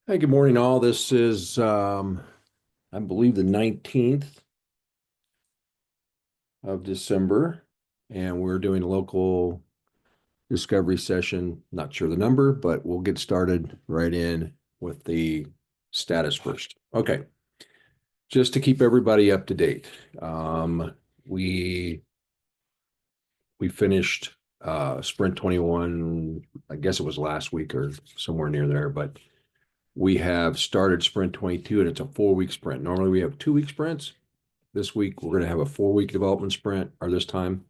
Hey, good morning, all. This is, I believe, the 19th of December, and we're doing a local discovery session. Not sure the number, but we'll get started right in with the status first. Okay, just to keep everybody up to date. We we finished Sprint 21, I guess it was last week or somewhere near there, but we have started Sprint 22, and it's a 4-week sprint. Normally we have 2-week sprints. This week we're going to have a 4-week development sprint, or this time.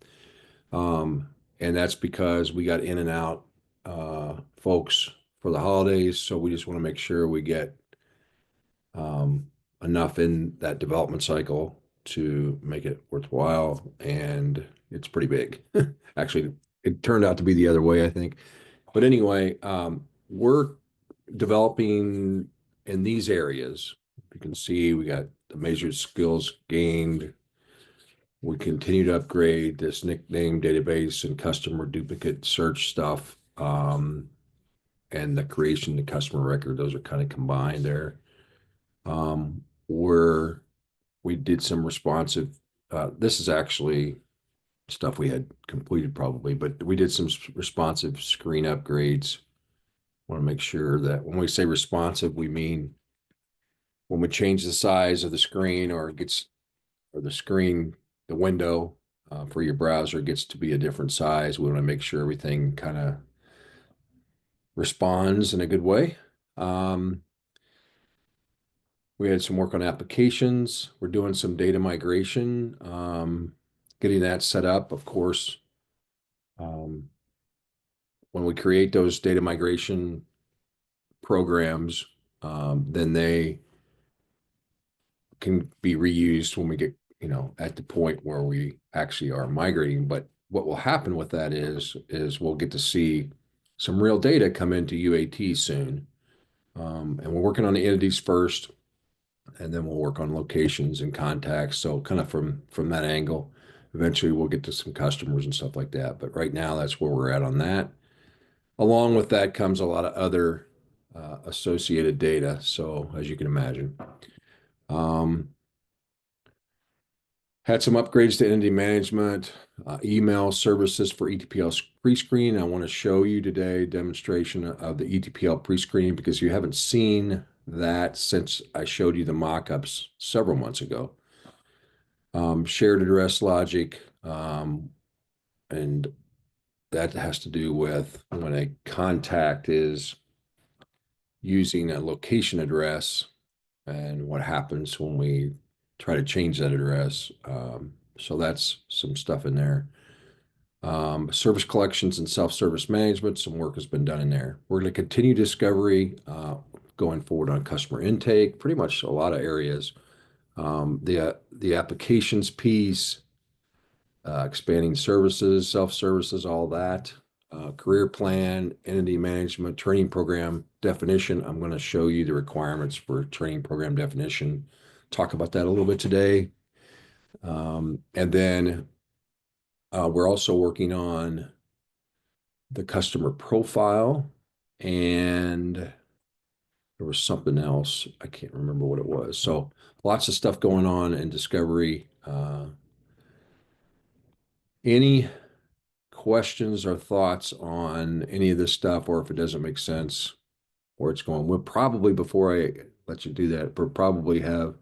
And that's because we got in and out folks for the holidays. So we just want to make sure we get um, enough in that development cycle to make it worthwhile. And it's pretty big. Actually, it turned out to be the other way, I think. But anyway, we're developing in these areas. You can see we got the measured skills gained. We continue to upgrade this nickname database and customer duplicate search stuff, and the creation of the customer record. Those are kind of combined there. Where we did some responsive. This is actually stuff we had completed probably, but we did some responsive screen upgrades. Want to make sure that when we say responsive, we mean when we change the size of the screen or the screen, the window for your browser gets to be a different size. We want to make sure everything kind of responds in a good way. We had some work on applications. We're doing some data migration, getting that set up. Of course, um, when we create those data migration programs, then they can be reused when we get, at the point where we actually are migrating. But what will happen with that is we'll get to see some real data come into UAT soon. And we're working on the entities first, and then we'll work on locations and contacts. So kind of from that angle, eventually we'll get to some customers and stuff like that. But right now, that's where we're at on that. Along with that comes a lot of other associated data. So as you can imagine, um, had some upgrades to entity management, email services for ETPL pre-screen. I want to show you today a demonstration of the ETPL pre-screen because you haven't seen that since I showed you the mock-ups several months ago. Shared address logic, and that has to do with when a contact is using a location address and what happens when we try to change that address. So that's some stuff in there. Service collections and self-service management, some work has been done in there. We're going to continue discovery going forward on customer intake, pretty much a lot of areas. The applications piece, expanding services, self-services, all that. Career plan, entity management, training program definition. I'm going to show you the requirements for training program definition. Talk about that a little bit today. And then we're also working on the customer profile, and there was something else. I can't remember what it was. So lots of stuff going on in discovery. Any questions or thoughts on any of this stuff, or if it doesn't make sense, where it's going? We'll probably, before I let you do that, we'll probably have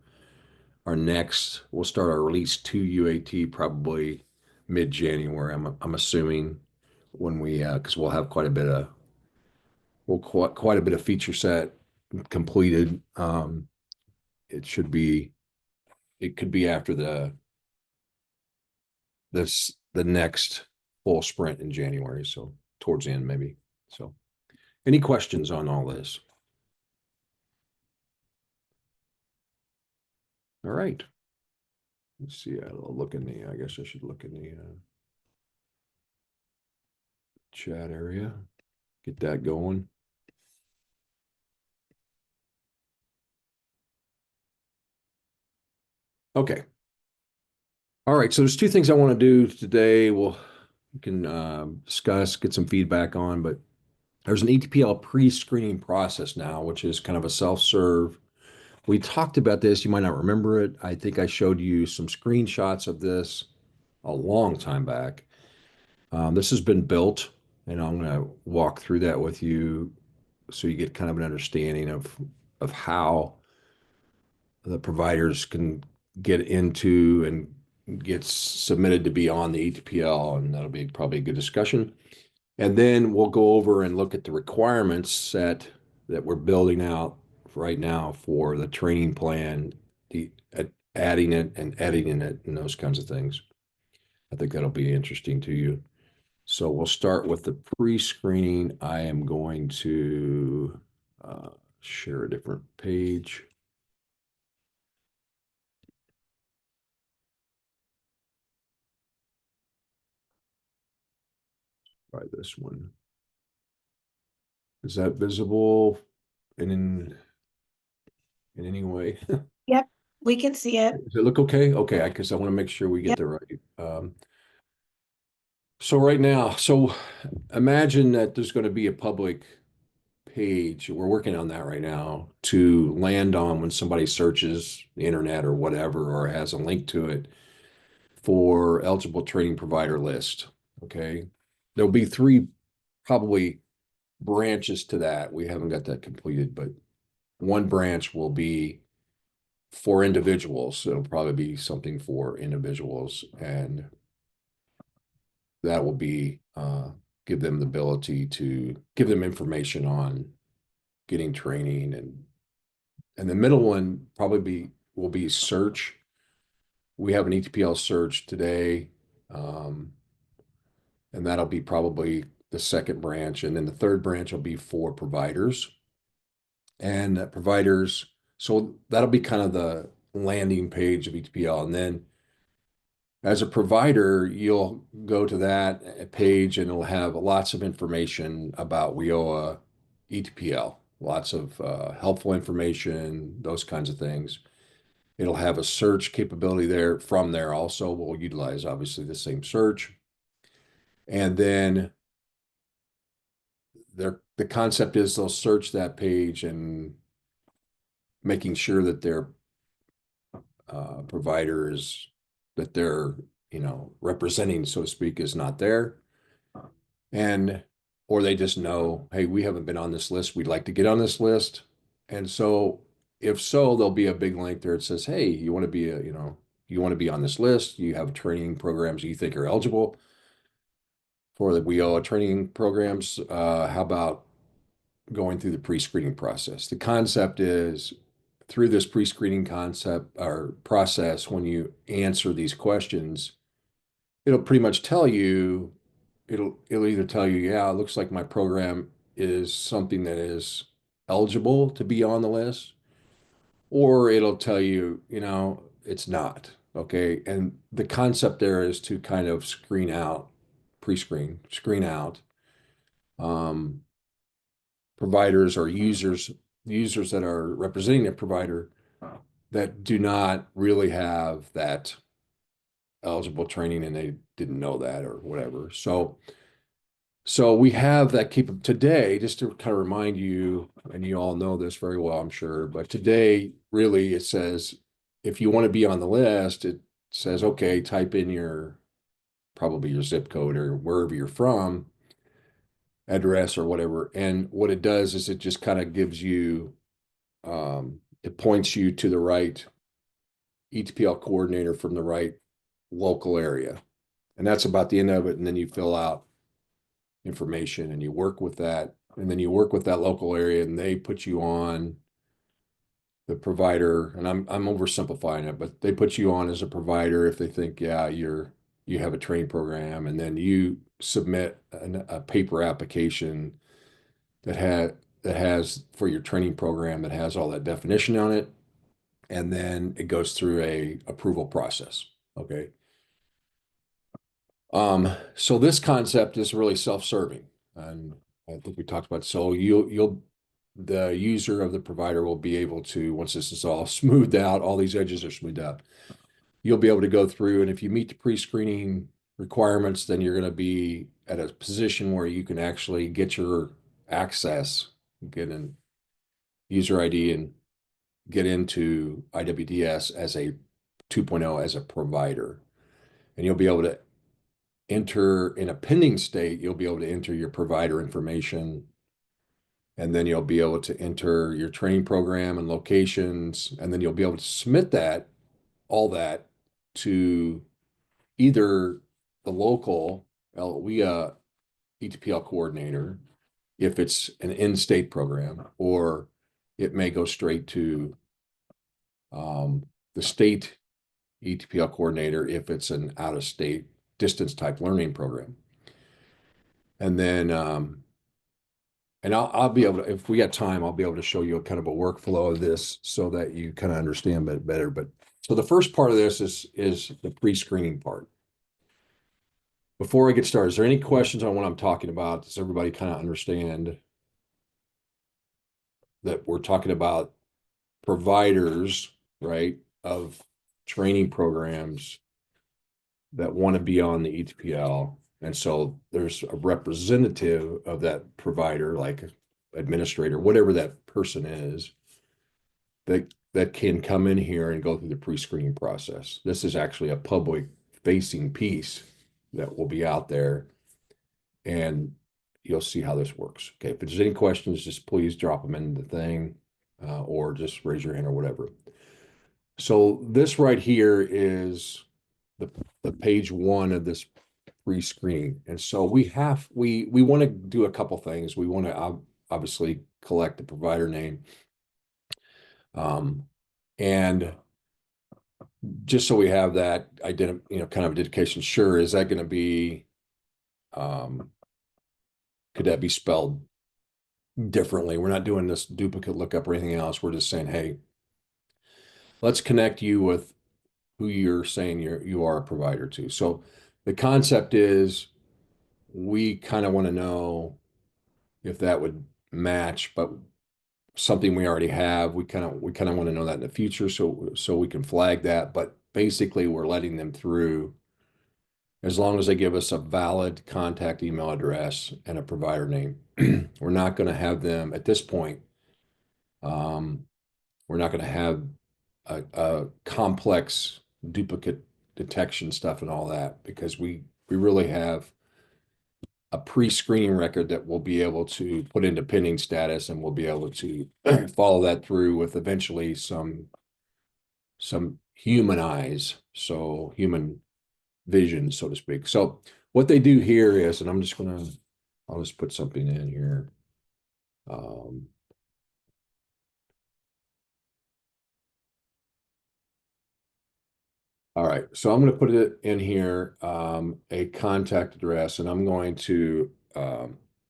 we'll start our release 2 UAT probably mid-January. I'm assuming when we, because we'll have quite a bit of feature set completed. It should be, it could be after the next full sprint in January. So towards the end, maybe. So any questions on all this? All right. Let's see. I'll look in I guess I should look in the chat area, get that going. Okay. All right. So there's two things I want to do today. We can discuss, get some feedback on, but There's an ETPL pre-screening process now, which is kind of a self-serve. We talked about this. You might not remember it. I think I showed you some screenshots of this a long time back. This has been built, and I'm going to walk through that with you so you get kind of an understanding of how the providers can get into and get submitted to be on the ETPL, and that'll be probably a good discussion. And then we'll go over and look at the requirements set that we're building out right now for the training plan, the adding it and editing it and those kinds of things. I think that'll be interesting to you. So we'll start with the pre-screening. I am going to share a different page. Try this one. Is that visible in any way? Yep, we can see it. Does it look okay? Okay, because I want to make sure we get Yep. the right. So right now, so imagine that there's going to be a public page. We're working on that right now to land on when somebody searches the internet or whatever, or has a link to it for eligible training provider list. Okay. There'll be three probably branches to that. We haven't got that completed, but one branch will be for individuals. So it'll probably be something for individuals, and that will be give them the ability to give them information on getting training, and the middle one probably will be search. We have an ETPL search today, and that'll be probably the second branch, and then the third branch will be for providers and providers. So that'll be kind of the landing page of ETPL, and then as a provider, you'll go to that page and it'll have lots of information about WIOA ETPL, lots of helpful information, those kinds of things. It'll have a search capability there. From there also, we'll utilize obviously the same search. And then the concept is they'll search that page and making sure that their providers that they're representing, so to speak, is not there. And or they just know, hey, we haven't been on this list. We'd like to get on this list. And so if so, there'll be a big link there that says, hey, you want to be you want to be on this list. You have training programs you think are eligible for the WIOA training programs. How about going through the pre-screening process? The concept is through this pre-screening concept or process, when you answer these questions, it'll pretty much tell you, it'll either tell you, yeah, it looks like my program is something that is eligible to be on the list, or it'll tell you, it's not. Okay. And the concept there is to kind of screen out, screen out um, providers or users that are representing a provider that do not really have that eligible training and they didn't know that or whatever. So we have that today, just to kind of remind you, and you all know this very well, I'm sure, but today really it says if you want to be on the list, it says, okay, type in probably your zip code or wherever you're from, address or whatever. And what it does is it just kind of gives you, it points you to the right ETPL coordinator from the right local area. And that's about the end of it. And then you fill out information and you work with that. And then you work with that local area and they put you on the provider. And I'm oversimplifying it, but they put you on as a provider if they think, yeah, you have a training program. And then you submit a paper application that has for your training program that has all that definition on it. And then it goes through a approval process. Okay. So this concept is really self-serving, and I think we talked about. So the user of the provider will be able to, once this is all smoothed out, all these edges are smoothed out, you'll be able to go through, and if you meet the pre-screening requirements, then you're going to be at a position where you can actually get your access, get an user ID and get into IWDS as a 2.0 as a provider. And you'll be able to enter in a pending state, you'll be able to enter your provider information. And then you'll be able to enter your training program and locations. And then you'll be able to submit that, all that to either the local ETPL coordinator, if it's an in-state program, or it may go straight to the state ETPL coordinator if it's an out-of-state distance type learning program. And then, and I'll be able to, if we got time, I'll be able to show you a kind of a workflow of this so that you kind of understand it better. But so the first part of this is the pre-screening part. Before I get started, is there any questions on what I'm talking about? Does everybody kind of understand that we're talking about providers, right, of training programs that want to be on the ETPL? And so there's a representative of that provider, like administrator, whatever that person is, that can come in here and go through the pre-screening process. This is actually a public facing piece that will be out there, and you'll see how this works. Okay, if there's any questions, just please drop them in the thing, or just raise your hand or whatever. So this right here is the page one of this pre-screen. And so we want to do a couple things. We want to obviously collect the provider name. And just so we have that kind of identification, sure, is that going to be, could that be spelled differently? We're not doing this duplicate lookup or anything else. We're just saying, hey, let's connect you with who you're saying you are a provider to. So the concept is we kind of want to know if that would match, but something we already have, we kind of want to know that in the future, so we can flag that. But basically, we're letting them through as long as they give us a valid contact email address and a provider name. We're not going to have them at this point. We're not going to have a complex duplicate detection stuff and all that, because we really have a pre-screening record that we'll be able to put into pending status, and we'll be able to follow that through with eventually some human eyes, so human vision, so to speak. So what they do here is, and I'll just put something in here. All right, so I'm going to put it in here, a contact address, and I'm going to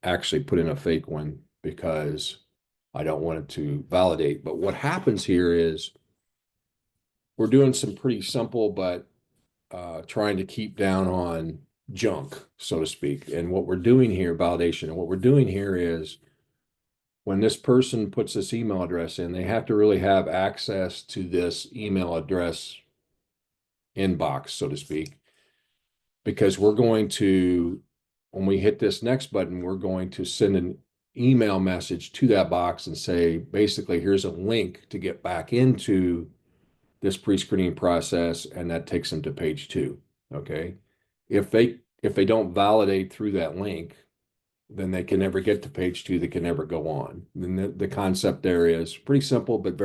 actually put in a fake one because I don't want it to validate. But what happens here is we're doing some pretty simple, but trying to keep down on junk, so to speak. And what we're doing here, validation, and what we're doing here is when this person puts this email address in, they have to really have access to this email address inbox, so to speak, because we're going to, when we hit this next button, we're going to send an email message to that box and say, basically, here's a link to get back into this pre-screening process, and that takes them to page 2. Okay. If they don't validate through that link, then they can never get to page 2. They can never go on. And the concept there is pretty simple, but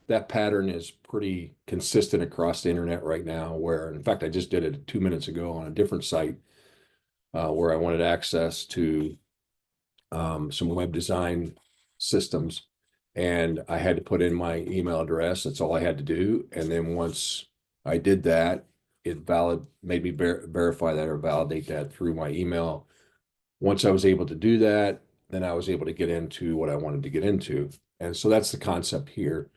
that pattern is pretty consistent across the internet right now, where, in fact, I just did it 2 minutes ago on a different site, where I wanted access to some web design systems, and I had to put in my email address. That's all I had to do. And then once I did that, it made me verify that or validate that through my email. Once I was able to do that, then I was able to get into what I wanted to get into. And so that's the concept here.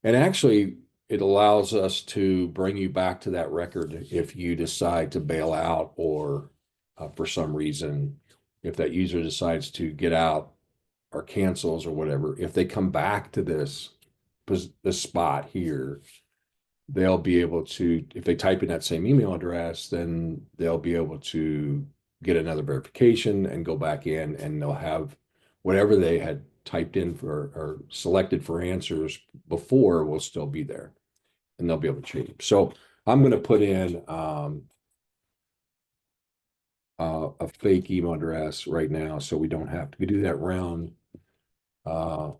And actually, it allows us to bring you back to that record if you decide to bail out, or for some reason, if that user decides to get out or cancels or whatever. If they come back to this spot here, they'll be able to, if they type in that same email address, then they'll be able to get another verification and go back in, and they'll have whatever they had typed in for or selected for answers before will still be there and they'll be able to change. So I'm going to put in a fake email address right now so we don't have to do that uh,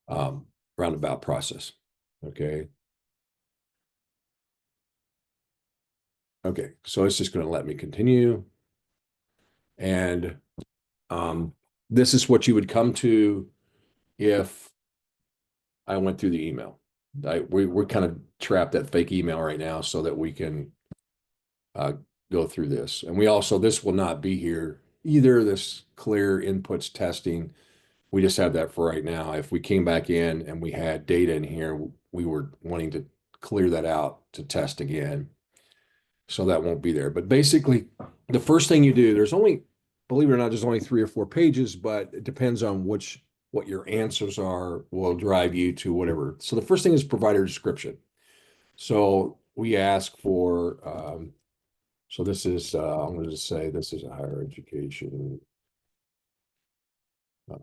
um, roundabout process. Okay. Okay. So it's just going to let me continue. And um, this is what you would come to if I went through the email. We're kind of trapped at fake email right now so that we can uh, go through this. And we also, this will not be here either, this clear inputs testing. We just have that for right now. If we came back in and we had data in here, we were wanting to clear that out to test again. So that won't be there. But basically, the first thing you do, there's only, believe it or not, there's only 3 or 4 pages, but it depends on what your answers are will drive you to whatever. So the first thing is provider description. So we ask for, so this is, I'm going to just say this is a higher education, uh,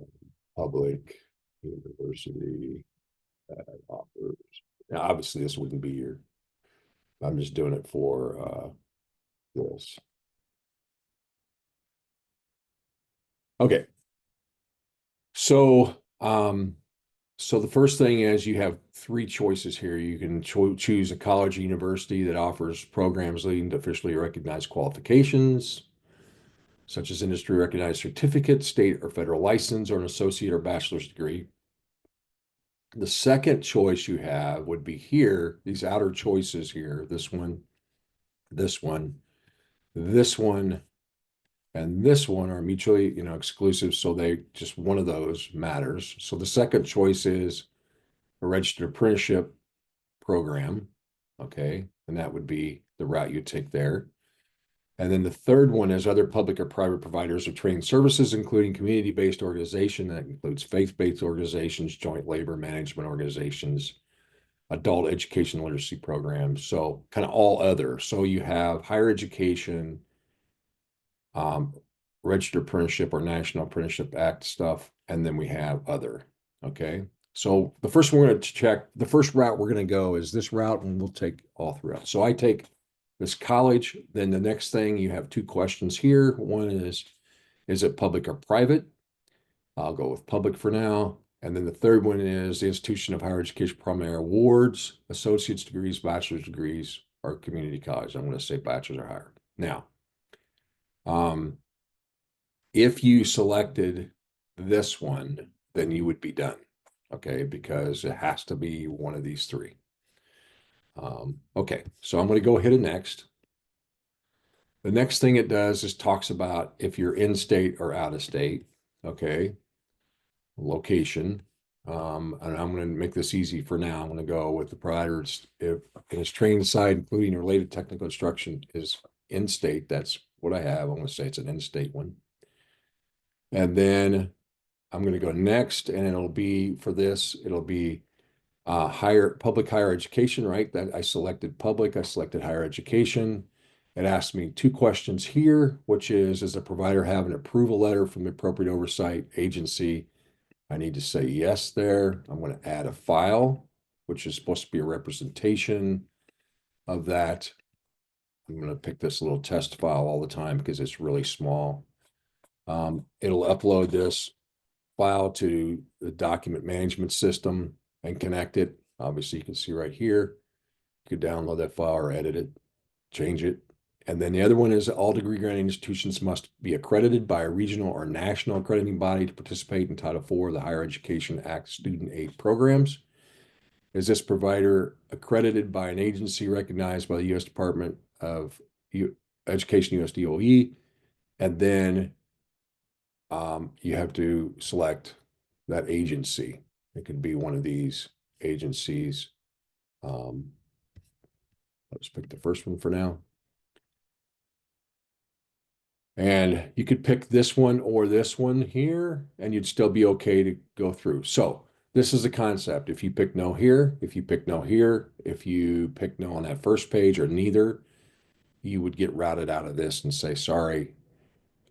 public university that offers. Now, obviously, this wouldn't be your, I'm just doing it for this. Okay. So, so the first thing is you have 3 choices here. You can choose a college or university that offers programs leading to officially recognized qualifications, such as industry recognized certificate, state or federal license, or an associate or bachelor's degree. The second choice you have would be here, these outer choices here, this one, this one, this one, and this one are mutually, exclusive. So they just one of those matters. So the second choice is a registered apprenticeship program. Okay. And that would be the route you take there. And then the third one is other public or private providers of training services, including community-based organization that includes faith-based organizations, joint labor management organizations, adult education literacy programs. So kind of all other. So you have higher education, um, registered apprenticeship or National Apprenticeship Act stuff, and then we have other. Okay. So the first one we're going to check, the first route we're going to go is this route, and we'll take all 3 routes. So I take this college, then the next thing you have 2 questions here. One is it public or private? I'll go with public for now. And then the third one is the institution of higher education primary awards, associate's degrees, bachelor's degrees, or community college. I'm going to say bachelor's or higher. Now, if you selected this one, then you would be done. Okay, because it has to be one of these 3. Okay, so I'm going to go hit a next. The next thing it does is talks about if you're in state or out of state. Okay, location. And I'm going to make this easy for now. I'm going to go with the provider if its training side, including related technical instruction, is in state. That's what I have. I'm going to say it's an in-state one. And then I'm going to go next, and it'll be for this, it'll be public higher education, right? That I selected public, I selected higher education. It asked me 2 questions here, which is, does the provider have an approval letter from the appropriate oversight agency? I need to say yes there. I'm going to add a file, which is supposed to be a representation of that. I'm going to pick this little test file all the time because it's really small. It'll upload this file to the document management system and connect it. Obviously, you can see right here. You could download that file or edit it, change it. And then the other one is all degree granting institutions must be accredited by a regional or national accrediting body to participate in Title IV of the Higher Education Act student aid programs. Is this provider accredited by an agency recognized by the U.S. Department of Education, US DOE? And then you have to select that agency. It could be one of these agencies. Let's pick the first one for now. And you could pick this one or this one here, and you'd still be okay to go through. So this is the concept. If you pick no here, if you pick no here, if you pick no on that first page or neither, you would get routed out of this and say, sorry,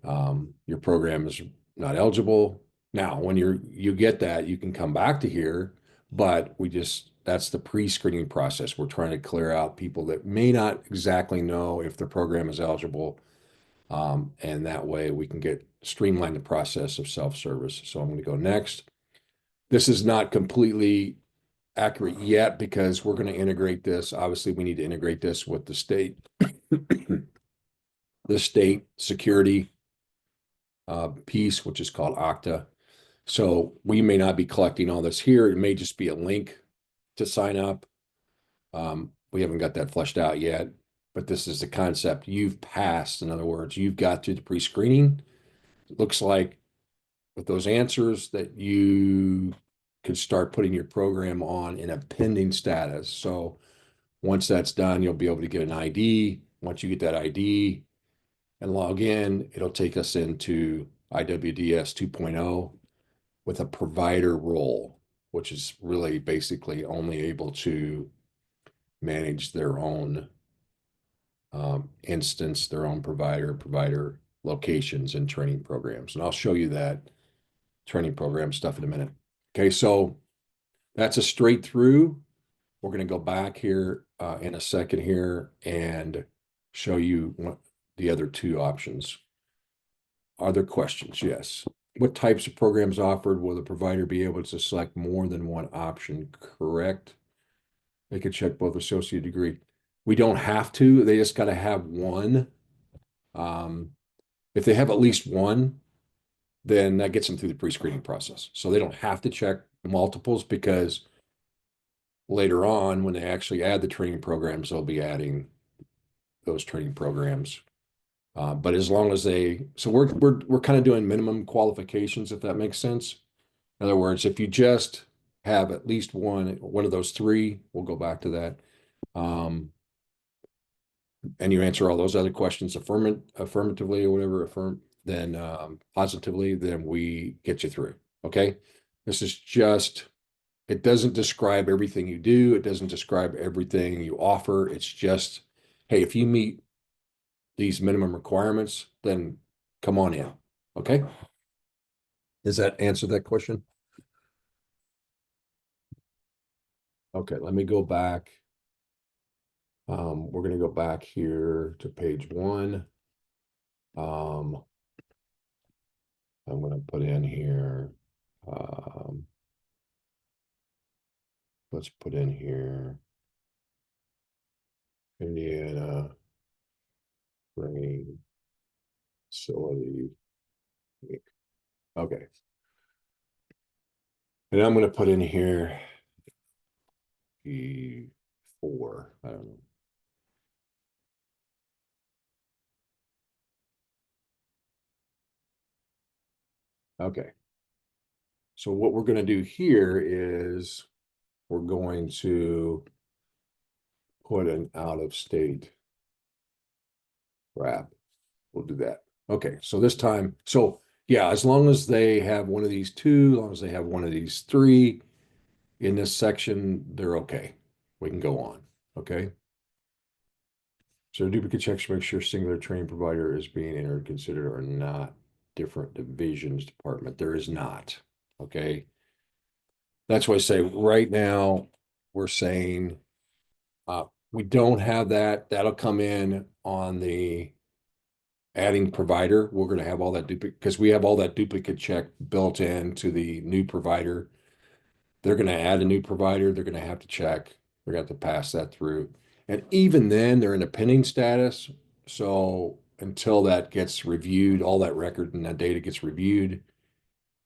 your program is not eligible. Now, when you get that, you can come back to here, but that's the pre-screening process. We're trying to clear out people that may not exactly know if their program is eligible. And that way we can streamline the process of self-service. So I'm going to go next. This is not completely accurate yet because we're going to integrate this. Obviously, we need to integrate this with the state, the state security piece, which is called Okta. So we may not be collecting all this here. It may just be a link to sign up. We haven't got that fleshed out yet, but this is the concept. You've passed. In other words, you've got through the pre-screening. It looks like with those answers that you could start putting your program on in a pending status. So once that's done, you'll be able to get an ID. Once you get that ID and log in, it'll take us into IWDS 2.0 with a provider role, which is really basically only able to manage their own instance, their own provider locations and training programs. And I'll show you that training program stuff in a minute. Okay, so that's a straight through. We're going to go back here in a second here and show you the other two options. Are there questions? Yes. What types of programs offered? Will the provider be able to select more than one option? Correct. They could check both associate degree. We don't have to. They just got to have one. If they have at least one, then that gets them through the pre-screening process. So they don't have to check multiples because later on, when they actually add the training programs, they'll be adding those training programs. But as long as so we're kind of doing minimum qualifications, if that makes sense. In other words, if you just have at least one of those three, we'll go back to that. And you answer all those other questions affirmatively or whatever, then positively, then we get you through. Okay. This is just, it doesn't describe everything you do. It doesn't describe everything you offer. It's just, hey, if you meet these minimum requirements, then come on in. Okay. Does that answer that question? Okay, let me go back. We're going to go back here to page 1. I'm going to put in here, let's put in here, Indiana Training Facility. Okay. And I'm going to put in here E4. I don't know. Okay. So what we're going to do here is we're going to put an out-of-state wrap. We'll do that. Okay. So this time, so yeah, as long as they have one of these two, as long as they have one of these three in this section, they're okay. We can go on. Okay. So duplicate checks to make sure singular training provider is being entered, considered or not different divisions department. There is not. Okay. That's why I say right now we're saying we don't have that. That'll come in on the adding provider. We're going to have all that duplicate because we have all that duplicate check built into the new provider. They're going to add a new provider. They're going to have to check. They're going to have to pass that through. And even then, they're in a pending status. So until that gets reviewed, all that record and that data gets reviewed,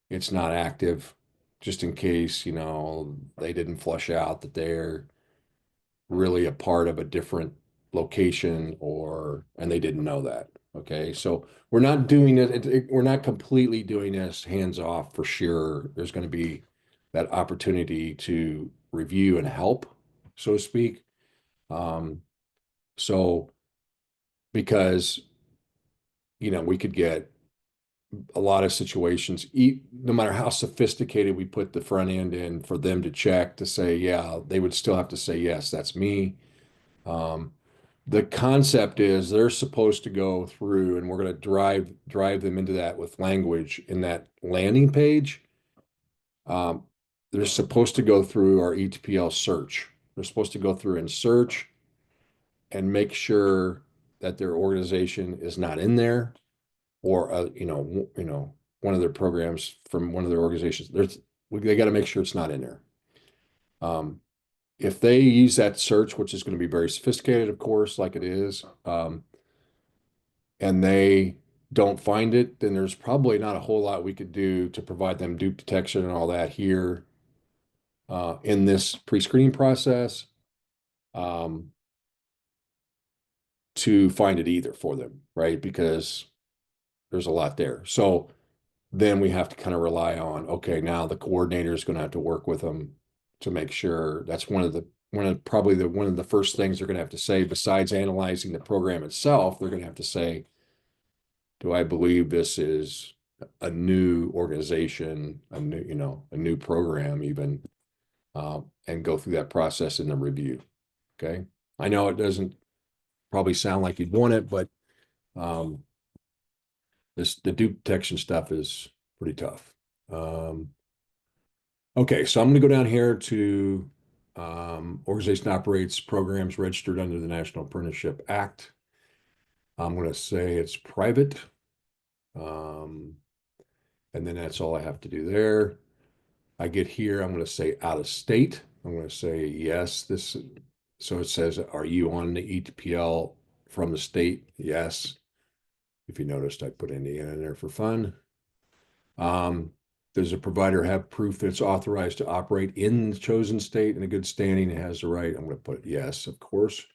it's not active, just in case, they didn't flush out that they're really a part of a different location and they didn't know that. Okay. So we're not doing it. We're not completely doing this hands off for sure. There's going to be that opportunity to review and help, so to speak. So because, we could get a lot of situations, no matter how sophisticated we put the front end in for them to check to say, yeah, they would still have to say, yes, that's me. The concept is they're supposed to go through, and we're going to drive them into that with language in that landing page. Um, they're supposed to go through our ETPL search. They're supposed to go through and search and make sure that their organization is not in there, or one of their programs from one of their organizations. They got to make sure it's not in there. Um, if they use that search, which is going to be very sophisticated, of course, like it is, and they don't find it, then there's probably not a whole lot we could do to provide them dupe detection and all that here in this pre-screening process um, to find it either for them, right? Because there's a lot there. So then we have to kind of rely on, okay, now the coordinator is going to have to work with them to make sure that's one of the first things they're going to have to say, besides analyzing the program itself. They're going to have to say, do I believe this is a new organization, a new program even, and go through that process in the review. Okay. I know it doesn't probably sound like you'd want it, but um, the dupe detection stuff is pretty tough. Um, okay, so I'm going to go down here to organization operates programs registered under the National Apprenticeship Act. I'm going to say it's private. Um, and then that's all I have to do there. I get here, I'm going to say out of state. I'm going to say yes. So it says, are you on the ETPL from the state? Yes. If you noticed, I put Indiana in there for fun. Um, does a provider have proof that it's authorized to operate in the chosen state in a good standing and has the right? I'm going to put yes, of course.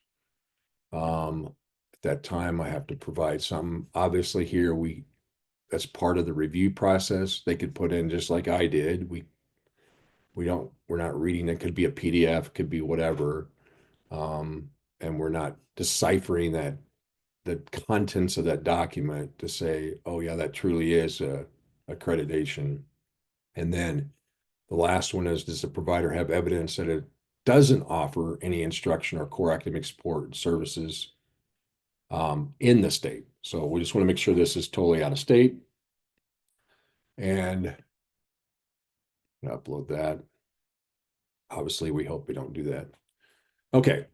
At that time, I have to provide some. Obviously, here that's part of the review process. They could put in just like I did. We're not reading. It could be a PDF, could be whatever, and we're not deciphering the contents of that document to say, oh yeah, that truly is a accreditation. And then the last one is, does the provider have evidence that it doesn't offer any instruction or core academic support services in the state? So we just want to make sure this is totally out of state, and upload that. Obviously, we hope we don't do that. Okay,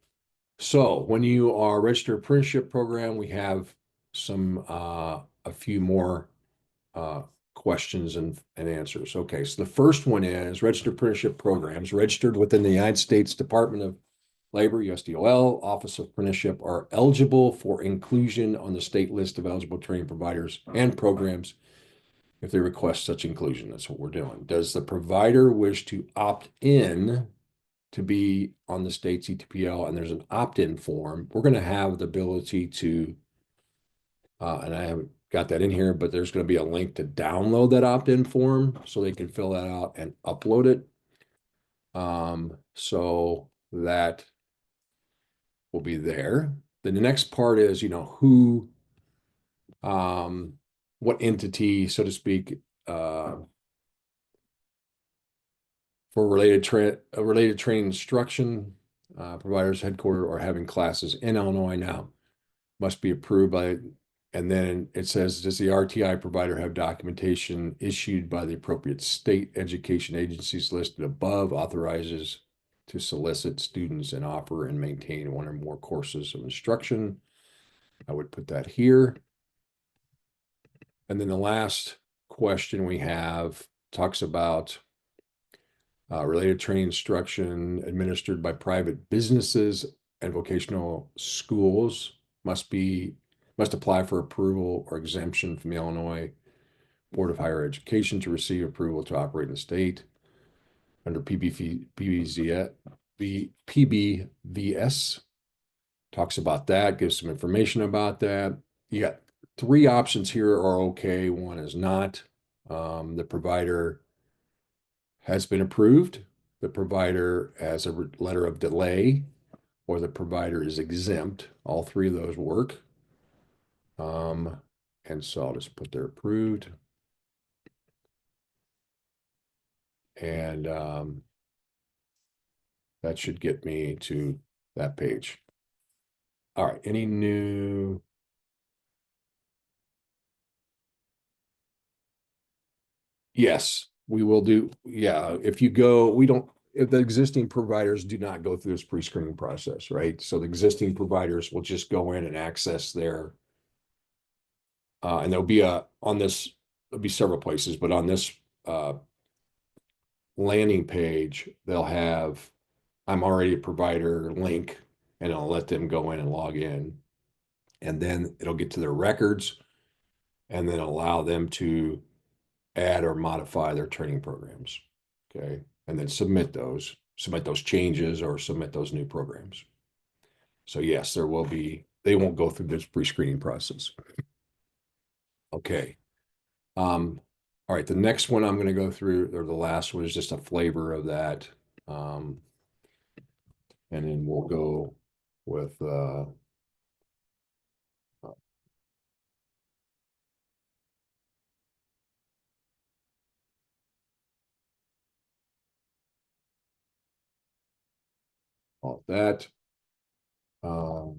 so when you are registered apprenticeship program, we have a few more uh, questions and answers. Okay, so the first one is registered apprenticeship programs registered within the United States Department of Labor, USDOL, Office of Apprenticeship are eligible for inclusion on the state list of eligible training providers and programs if they request such inclusion. That's what we're doing. Does the provider wish to opt in to be on the state's ETPL? And there's an opt-in form. We're going to have the ability to, and I haven't got that in here, but there's going to be a link to download that opt-in form so they can fill that out and upload it. So that will be there. Then the next part is, what entity, so to speak, for related training instruction, providers headquartered or having classes in Illinois now must be approved by, and then it says, does the RTI provider have documentation issued by the appropriate state education agencies listed above, authorizes to solicit students and offer and maintain one or more courses of instruction? I would put that here. And then the last question we have talks about related training instruction administered by private businesses and vocational schools must apply for approval or exemption from the Illinois Board of Higher Education to receive approval to operate in the state under PBVS. Talks about that, gives some information about that. You got three options here are okay, one is not. The provider has been approved, the provider has a letter of delay, or the provider is exempt. All three of those work. And so I'll just put there approved. And that should get me to that page. All right, any new? Yes, we will do. Yeah, if you go, we don't, if the existing providers do not go through this pre-screening process, right? So the existing providers will just go in and access their, and there'll be on this, there'll be several places, but on this uh, landing page, they'll have, I'm already a provider link, and I'll let them go in and log in. And then it'll get to their records and then allow them to add or modify their training programs. Okay. And then submit those changes or submit those new programs. So yes, there will be, they won't go through this pre-screening process. Okay. All right. The next one I'm going to go through, or the last one, is just a flavor of that. Um, and then we'll go with all that. Um,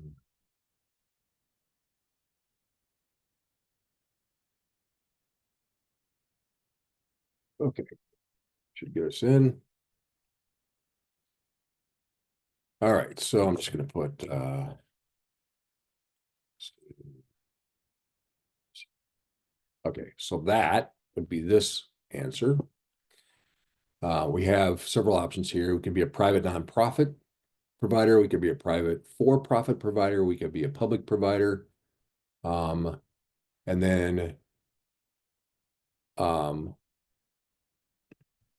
okay. Should get us in. All right. So I'm just going to put, okay. So that would be this answer. We have several options here. We can be a private nonprofit provider. We could be a private for-profit provider. We could be a public provider. Um, and then um,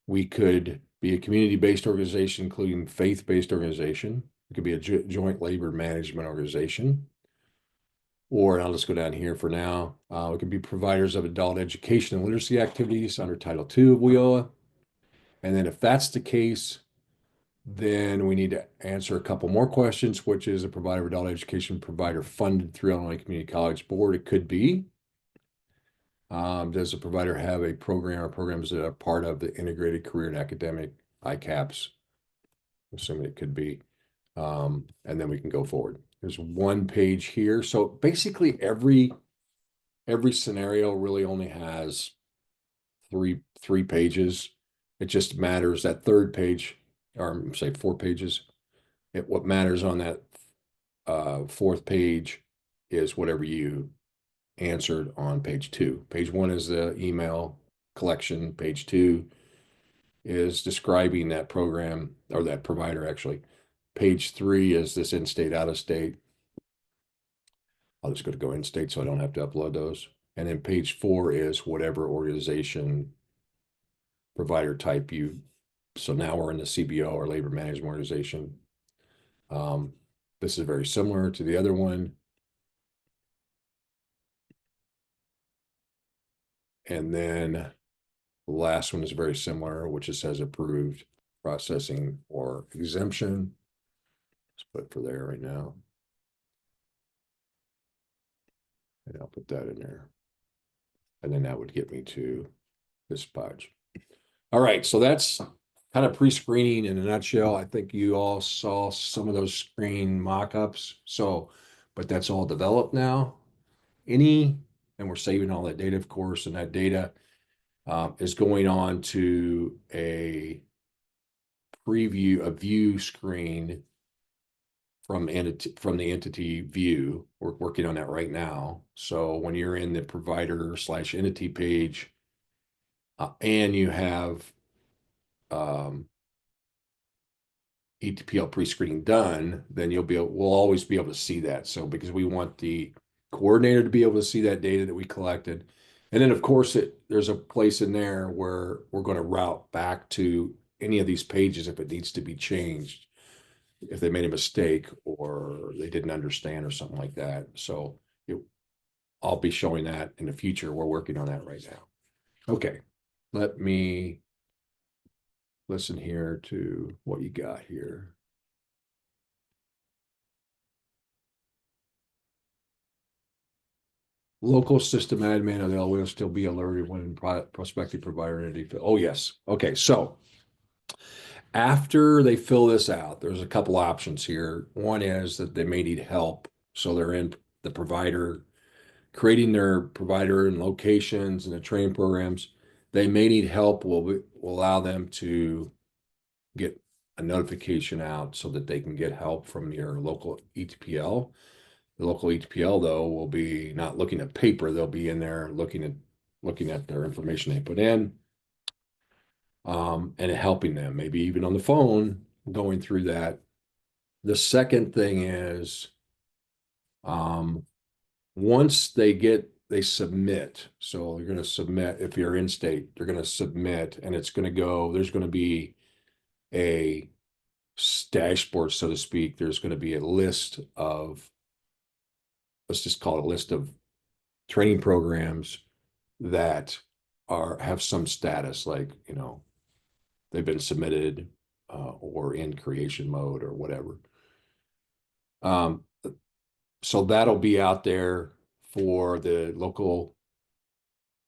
we could be a community-based organization, including faith-based organization. We could be a joint labor management organization. Or I'll just go down here for now. We could be providers of adult education and literacy activities under Title II of WIOA. And then if that's the case, then we need to answer a couple more questions, which is a provider of adult education provider funded through Illinois Community College Board. It could be. Does the provider have a program or programs that are part of the Integrated Career and Academic ICAPS? Assuming it could be. And then we can go forward. There's one page here. So basically every scenario really only has three pages. It just matters that third page, or say 4 pages. What matters on that fourth page is whatever you answered on page 2. Page 1 is the email collection. Page 2 is describing that program or that provider actually. Page 3 is this in-state, out-of-state. I'll just go in-state so I don't have to upload those. And then page 4 is whatever organization provider type you. So now we're in the CBO or labor management organization. This is very similar to the other one. And then the last one is very similar, which it says approved processing or exemption. Let's put it for there right now. And I'll put that in there. And then that would get me to this page. All right, so that's kind of pre-screening in a nutshell. I think you all saw some of those screen mock-ups. So, but that's all developed now. And we're saving all that data, of course, and that data is going on to a view screen from the entity view. We're working on that right now. So when you're in the provider/entity page, and you have ETPL pre-screening done, then we'll always be able to see that. So because we want the coordinator to be able to see that data that we collected. And then of course there's a place in there where we're going to route back to any of these pages if it needs to be changed, if they made a mistake or they didn't understand or something like that. So I'll be showing that in the future. We're working on that right now. Okay, let me listen here to what you got here. Local system admin, they will still be alerted when prospective provider entity. Oh, yes. Okay, so after they fill this out, there's a couple options here. One is that they may need help So they're in the provider, creating their provider and locations and the training programs. They may need help. Will allow them to get a notification out so that they can get help from your local ETPL. The local ETPL, though, will be not looking at paper. They'll be in there looking at their information they put in, and helping them, maybe even on the phone, going through that. The second thing is, um, once they submit. So you're going to submit if you're in state. They're going to submit, and it's going to go. There's going to be a dashboard, so to speak. There's going to be a list of, let's just call it a list of training programs that have some status, like, they've been submitted, or in creation mode or whatever. Um, so that'll be out there for the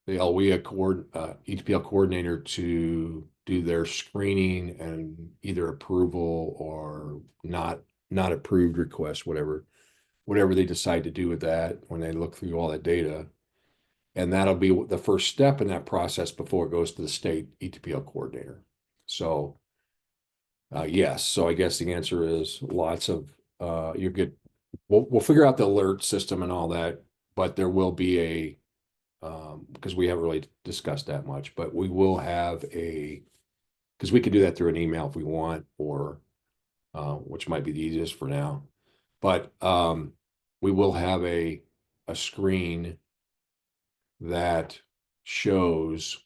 ETPL coordinator to do their screening and either approval or not approved request, whatever they decide to do with that when they look through all that data. And that'll be the first step in that process before it goes to the state ETPL coordinator. So, yes. So I guess the answer is lots of, you get, we'll figure out the alert system and all that, but there will be because we haven't really discussed that much, but we will have because we could do that through an email if we want, or, which might be the easiest for now. But we will have a screen that shows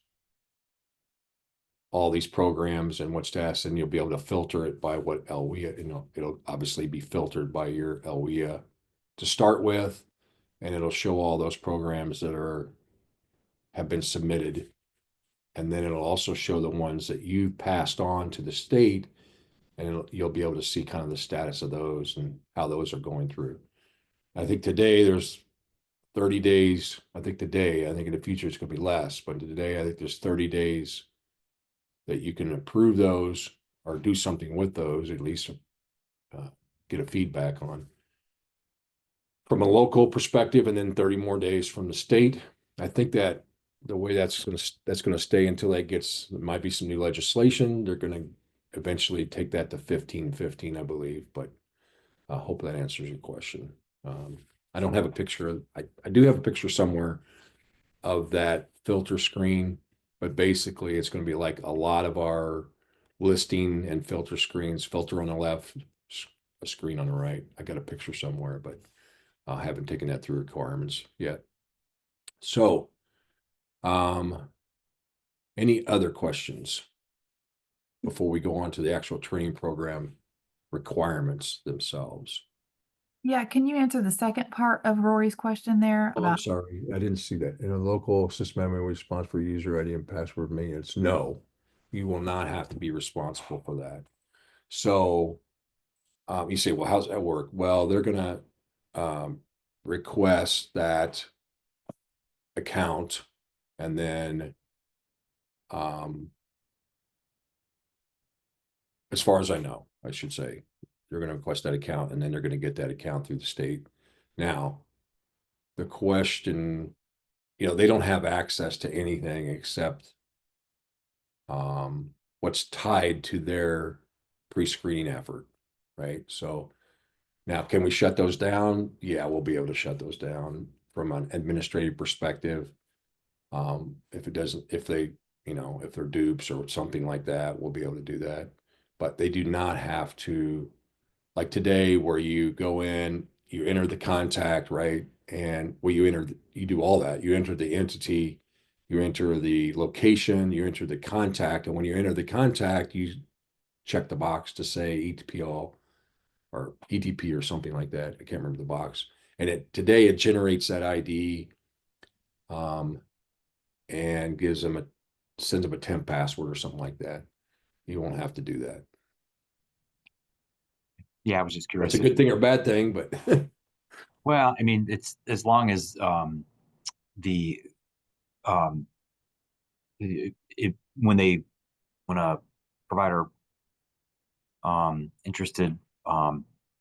all these programs and what's tasked, and you'll be able to filter it by what LWIA, it'll obviously be filtered by your LWIA to start with, and it'll show all those programs that have been submitted. And then it'll also show the ones that you've passed on to the state, and you'll be able to see kind of the status of those and how those are going through. I think today there's 30 days. I think in the future it's going to be less, but today I think there's 30 days that you can approve those or do something with those, at least get a feedback on from a local perspective, and then 30 more days from the state. I think that the way that's going to stay until there might be some new legislation. They're going to eventually take that to 15/15, I believe, but I hope that answers your question. I don't have a picture. I do have a picture somewhere of that filter screen, but basically it's going to be like a lot of our listing and filter screens, filter on the left, a screen on the right. I got a picture somewhere, but I haven't taken that through requirements yet. So, any other questions before we go on to the actual training program requirements themselves? Yeah, can you answer the second part of Rory's question there I'm about, sorry, I didn't see that. In a local system admin responsible for user ID and password maintenance, no, you will not have to be responsible for that. So, you say, well, how's that work? Well, they're gonna request that account, and then, as far as I know, I should say, they're going to request that account, and then they're going to get that account through the state. Now, the question, they don't have access to anything except what's tied to their pre-screening effort, right? So now, can we shut those down? Yeah, we'll be able to shut those down from an administrative perspective. If it doesn't, if they're dupes or something like that, we'll be able to do that. But they do not have to, like today, where you go in, you enter the contact, right? And where you do all that. You enter the entity, you enter the location, you enter the contact. And when you enter the contact, you check the box to say ETPL or ETP or something like that. I can't remember the box. And today it generates that ID, and sends them a temp password or something like that. You won't have to do that. Yeah, I was just That's curious. a good thing or bad thing, but Well, I mean, it's as long as the um, when a provider interested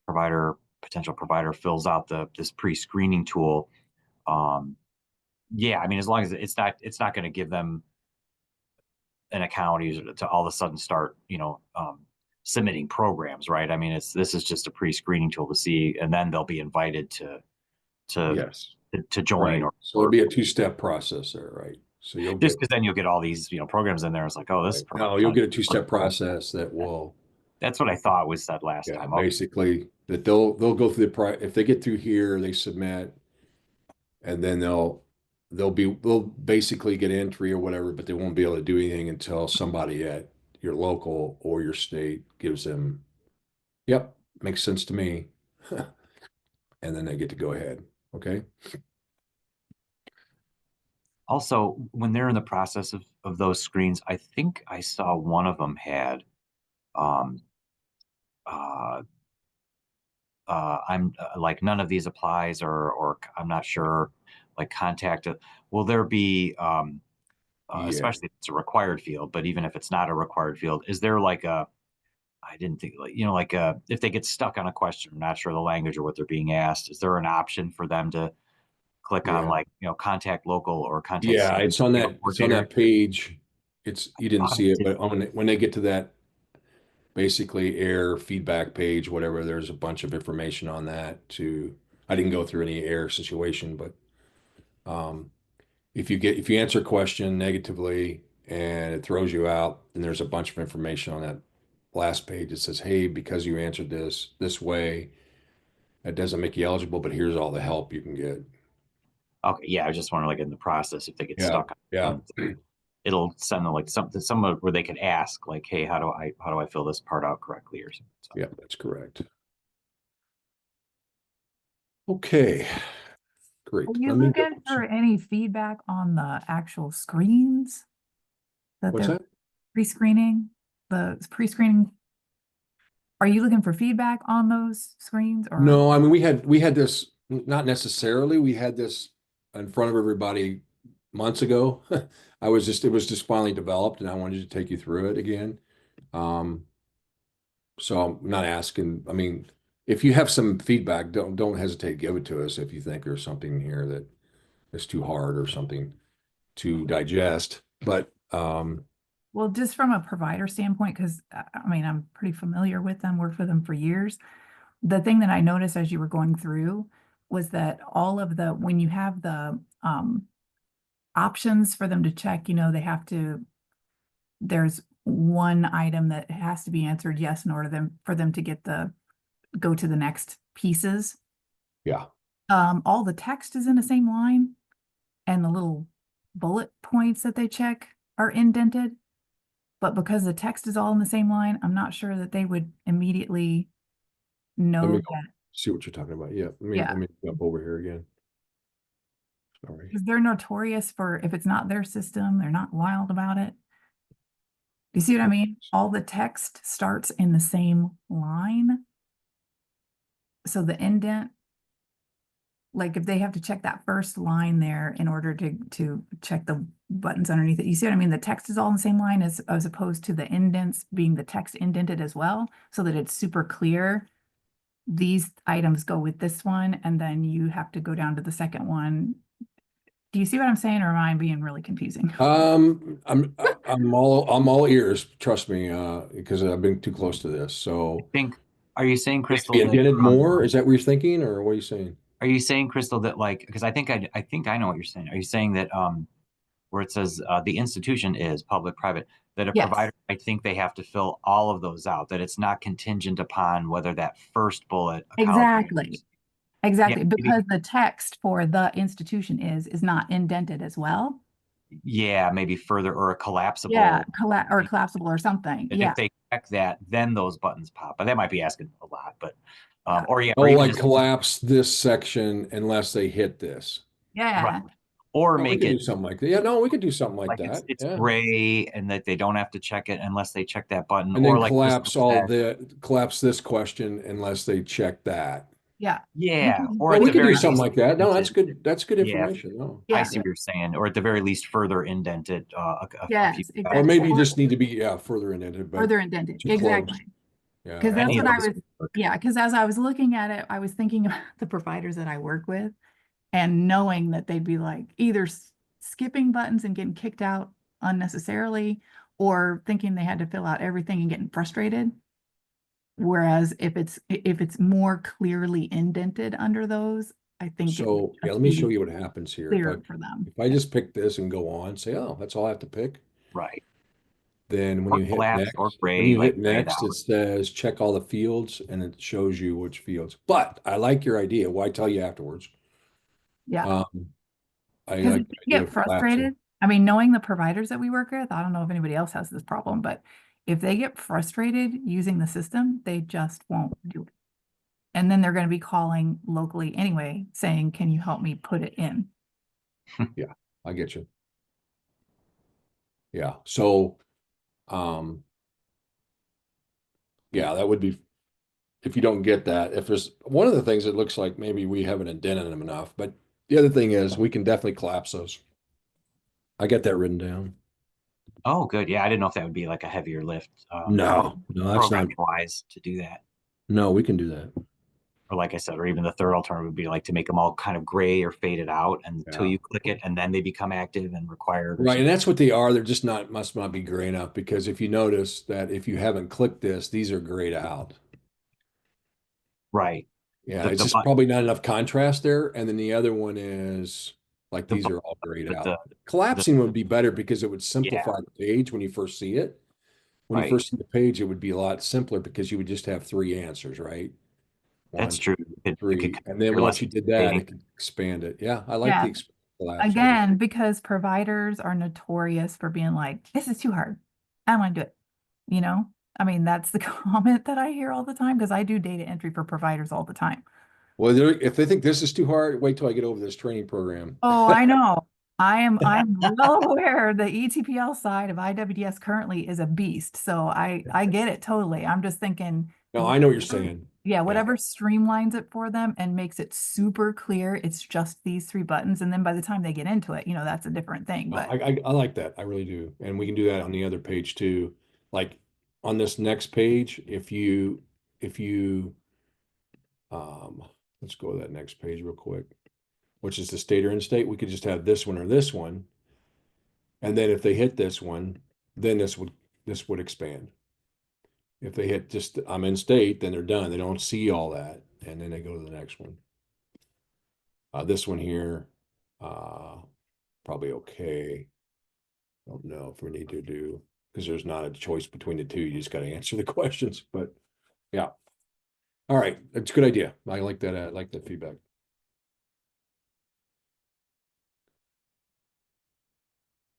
provider potential provider fills out this pre-screening tool, yeah, I mean, as long as it's not going to give them an account user to all of a sudden start, submitting programs, right? I mean, this is just a pre-screening tool to see, and then they'll be invited to Yes. to join, Right. or So it'll be a two-step process there, right? So you'll just get, because then you'll get all these programs in there. It's like, oh, this is right. No, perfect. you'll get a two-step process that will, That's what I thought was said last yeah, time. Okay. basically that they'll go through if they get through here, they submit, and then they'll basically get entry or whatever, but they won't be able to do anything until somebody at your local or your state gives them, yep, makes sense to me. And then they get to go ahead. Okay. Also, when they're in the process of those screens, I think I saw one of them had um uh I'm like none of these applies, or I'm not sure, like contact will there be Yeah. especially if it's a required field, but even if it's not a required field, is there like a, I didn't think, like, like if they get stuck on a question, not sure the language or what they're being asked, is there an option for them to click on, Yeah. like, contact local or contact Yeah. state It's on coordinator? that page. You didn't Thought I see it, did. but when they get to that basically error feedback page, whatever, there's a bunch of information on that I didn't go through any error situation, but um, if you answer a question negatively and it throws you out, then there's a bunch of information on that last page that says, hey, because you answered this way, that doesn't make you eligible, but here's all the help you can get. Okay, yeah, I was just wondering, like, in the process, if they get Yeah, stuck yeah, on one, it'll send them like somewhere where they could ask, like, hey, how do I fill this part out correctly or something. So, yeah, that's correct. Okay, great. Are you Let me go looking for any feedback on the actual screens that what's they're that? pre-screening? The pre-screening, are you looking for feedback on those screens or? No, I mean we had this, not necessarily. We had this in front of everybody months ago. It was just finally developed and I wanted to take you through it again. Um, so I'm not asking, I mean, if you have some feedback, don't hesitate to give it to us if you think there's something here that is too hard or something to digest. But Well, just from a provider standpoint, because I mean, I'm pretty familiar with them, worked for them for years. The thing that I noticed as you were going through was that when you have the options for them to check, there's one item that has to be answered yes in order for them to go to the next pieces. yeah, All the text is in the same line and the little bullet points that they check are indented. But because the text is all in the same line, I'm not sure that they would immediately let know me go that. see what you're talking about. Yeah, Yeah, let me jump over here again. Sorry. because they're notorious for, if it's not their system, they're not wild about it. Do you see what I mean? All the text starts in the same line. So the indent, like if they have to check that first line there in order to check the buttons underneath it, you see what I mean? The text is all in the same line as opposed to the indents being the text indented as well, so that it's super clear. These items go with this one, and then you have to go down to the second one. Do you see what I'm saying, or am I being really confusing? I'm all ears, trust me, because I've been too close to this. I So think, are you saying, needs to Crystal, be that indented more? Is that what you're thinking, or what are you saying? are you saying, Crystal, that, like, because I think I know what you're saying. Are you saying that where it says the institution is public, private, that a Yes, provider, I think they have to fill all of those out, that it's not contingent upon whether that first bullet account. exactly. Yeah, Exactly, maybe, because the text for the institution is not indented as well. yeah, maybe further, or a Yeah, collapsible. or collapsible or something. And if Yeah, they check that, then those buttons pop. But that might be asking a lot. But yeah, or yeah, Oh, or even like just collapse this section unless they hit this. right, yeah, or Oh, we make could do it something like that. Yeah, no, we could do something like like that. it's Yeah. gray, and that they don't have to check it unless they check that button, And or then like Crystal said, collapse this question unless they check that. yeah. yeah, Because or Oh, at we the could do very something least like that. No, that's indented. good. That's good Yeah, information. No. I yeah, see what you're saying, or at the very least further indented a few yes, Or exactly. maybe you just need to be, yeah, further indented, but Further indented, too close. exactly. Yeah, Because that's Any of what I those was, would work. yeah, because as I was looking at it, I was thinking about the providers that I work with and knowing that they'd be like either skipping buttons and getting kicked out unnecessarily or thinking they had to fill out everything and getting frustrated. Whereas if it's more clearly indented under those, I think it would so yeah, just let me show be you what happens here. clearer for them. If I just pick this and go on, say, oh, that's all I have to pick. Right. Then Or collapsed or when gray, you like hit grayed next, it out. says check all the fields and it shows you which fields. But I like your idea. Why tell you afterwards? Yeah. Um, I Because like if the they idea get of collapsing. frustrated, I mean, knowing the providers that we work with, I don't know if anybody else has this problem, but if they get frustrated using the system, they just won't do it. And then they're going to be calling locally anyway, saying, can you help me put it in? Yeah, I get you. Yeah. So, um, yeah, that would be if you don't get that. If there's one of the things that looks like maybe we haven't indented them enough, but the other thing is we can definitely collapse those. I got that written down. Oh, good. Yeah, I didn't know if that would be like a heavier lift, No, that's not. programming wise to do that. No, we can do that. Or like I said, or even the third alternative would be like to make them all kind of gray or faded out until Yeah. you click it and then they become active and required or Right, and something. that's what they are. They're just not must not be gray enough because if you notice that if you haven't clicked this, these are grayed out. Right. Yeah, The it's the just but probably not enough contrast there. And then the other one is like the these but are all grayed but out. the Collapsing would be better because it would yeah, simplify the page when you first see it. When you right. first see the page, it would be a lot simpler because you would just have three answers, right? That's One, true. two, It could three. And then consider once less you did that, intimidating. it could expand it. Yeah, I like Yeah. the collapse idea. Again, because providers are notorious for being like, this is too hard. I don't want to do it. You know, I mean, that's the comment that I hear all the time because I do data entry for providers all the time. Well, if they think this is too hard, wait till I get over this training program. Oh, I know. I'm well aware the ETPL side of IWDS currently is a beast. So I get it totally. I'm just thinking, No, I know what you're saying. yeah, Yeah. whatever streamlines it for them and makes it super clear, it's just these three buttons. And then by the time they get into it, that's a different thing. No, But I like that. I really do. And we can do that on the other page too. Like on this next page, if you um let's go to that next page real quick, which is the state or in-state, we could just have this one or this one. And then if they hit this one, then this would expand. If they hit just I'm in state, then they're done. They don't see all that. And then they go to the next one. This one here, probably okay. Don't know if we need to do because there's not a choice between the two. You just got to answer the questions. But yeah. All right. That's a good idea. I like that. I like that feedback.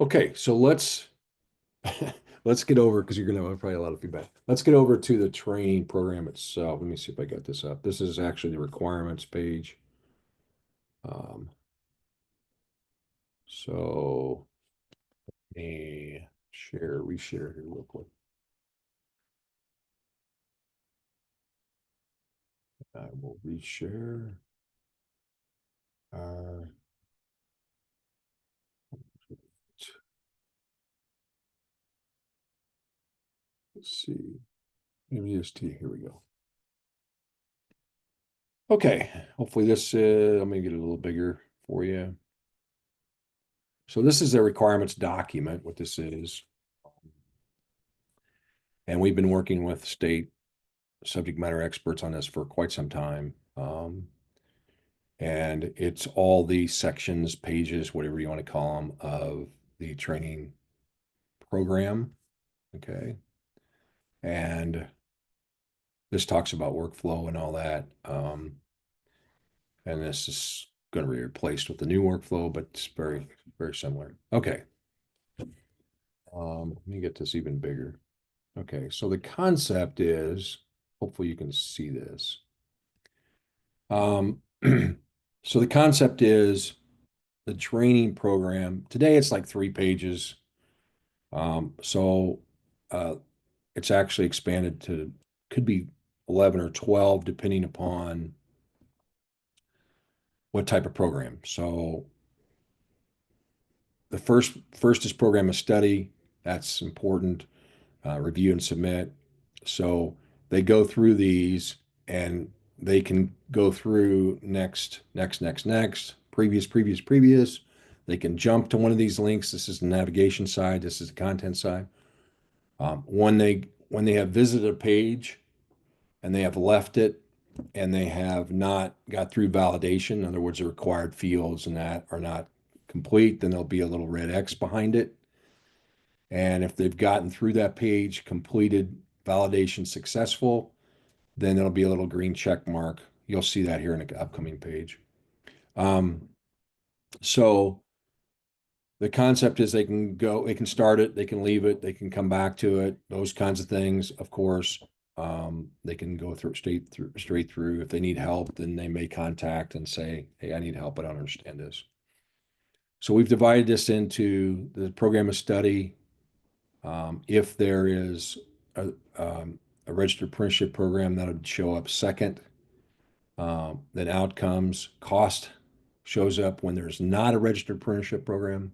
Okay, so let's let's get over because you're gonna have probably a lot of feedback. Let's get over to the training program itself. Let me see if I got this up. This is actually the requirements page. Um, so reshare here real quick. I will reshare. Uh, let's see. MUST, here we go. Okay, hopefully this, I'm gonna get it a little bigger for you. So this is a requirements document, what this is. And we've been working with state subject matter experts on this for quite some time. And it's all the sections, pages, whatever you want to call them, of the training program. Okay. And this talks about workflow and all that. And this is going to be replaced with the new workflow, but it's very, very similar. Okay. Let me get this even bigger. Okay, so the concept is, hopefully you can see this. So the concept is the training program. Today it's like 3 pages. So it's actually expanded to could be 11 or 12 depending upon what type of program. So the first is program of study. That's important. Review and submit. So they go through these and they can go through next, previous. They can jump to one of these links. This is the navigation side. This is the content side. When they have visited a page and they have left it and they have not got through validation, in other words, the required fields and that are not complete, then there'll be a little red X behind it. And if they've gotten through that page, completed validation successful, then there'll be a little green check mark. You'll see that here in an upcoming page. So the concept is they can start it, they can leave it, they can come back to it, those kinds of things. Of course, they can go straight through. If they need help, then they may contact and say, hey, I need help, I don't understand this. So we've divided this into the program of study. If there is a registered apprenticeship program, that would show up second. Then outcomes, cost shows up when there's not a registered apprenticeship program.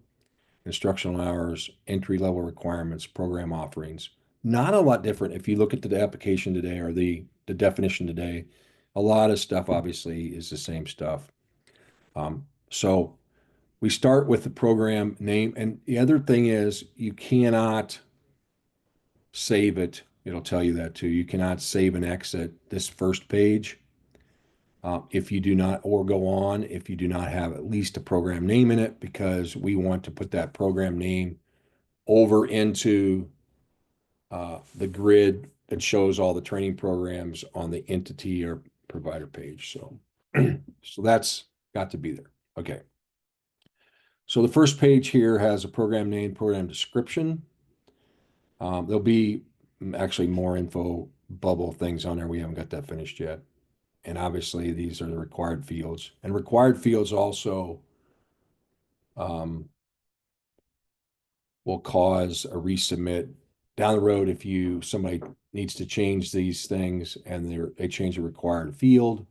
Instructional hours, entry-level requirements, program offerings. Not a lot different if you look at the application today or the definition today. A lot of stuff obviously is the same stuff. So we start with the program name. And the other thing is you cannot save it. It'll tell you that too. You cannot save and exit this first page if you do not, or go on if you do not have at least a program name in it, because we want to put that program name over into the grid that shows all the training programs on the entity or provider page. So, so that's got to be there. Okay. So the first page here has a program name, program description. There'll be actually more info bubble things on there. We haven't got that finished yet. And obviously these are the required fields, and required fields also will cause a resubmit down the road. If somebody needs to change these things and they change a required field,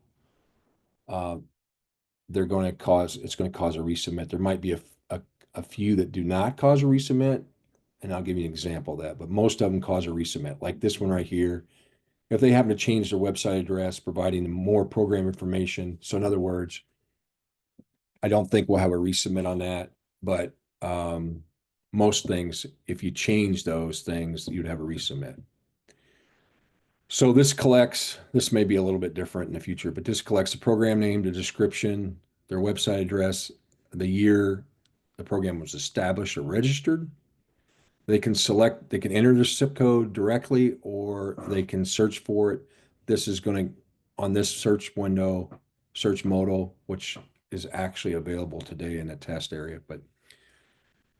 it's going to cause a resubmit. There might be a few that do not cause a resubmit, and I'll give you an example of that, but most of them cause a resubmit, like this one right here. If they happen to change their website address, providing more program information. So in other words, I don't think we'll have a resubmit on that, but most things, if you change those things, you'd have a resubmit. So this may be a little bit different in the future, but this collects the program name, the description, their website address, the year the program was established or registered. They can enter the zip code directly, or they can search for it. This is going to, on this search window, search modal, which is actually available today in the test area, but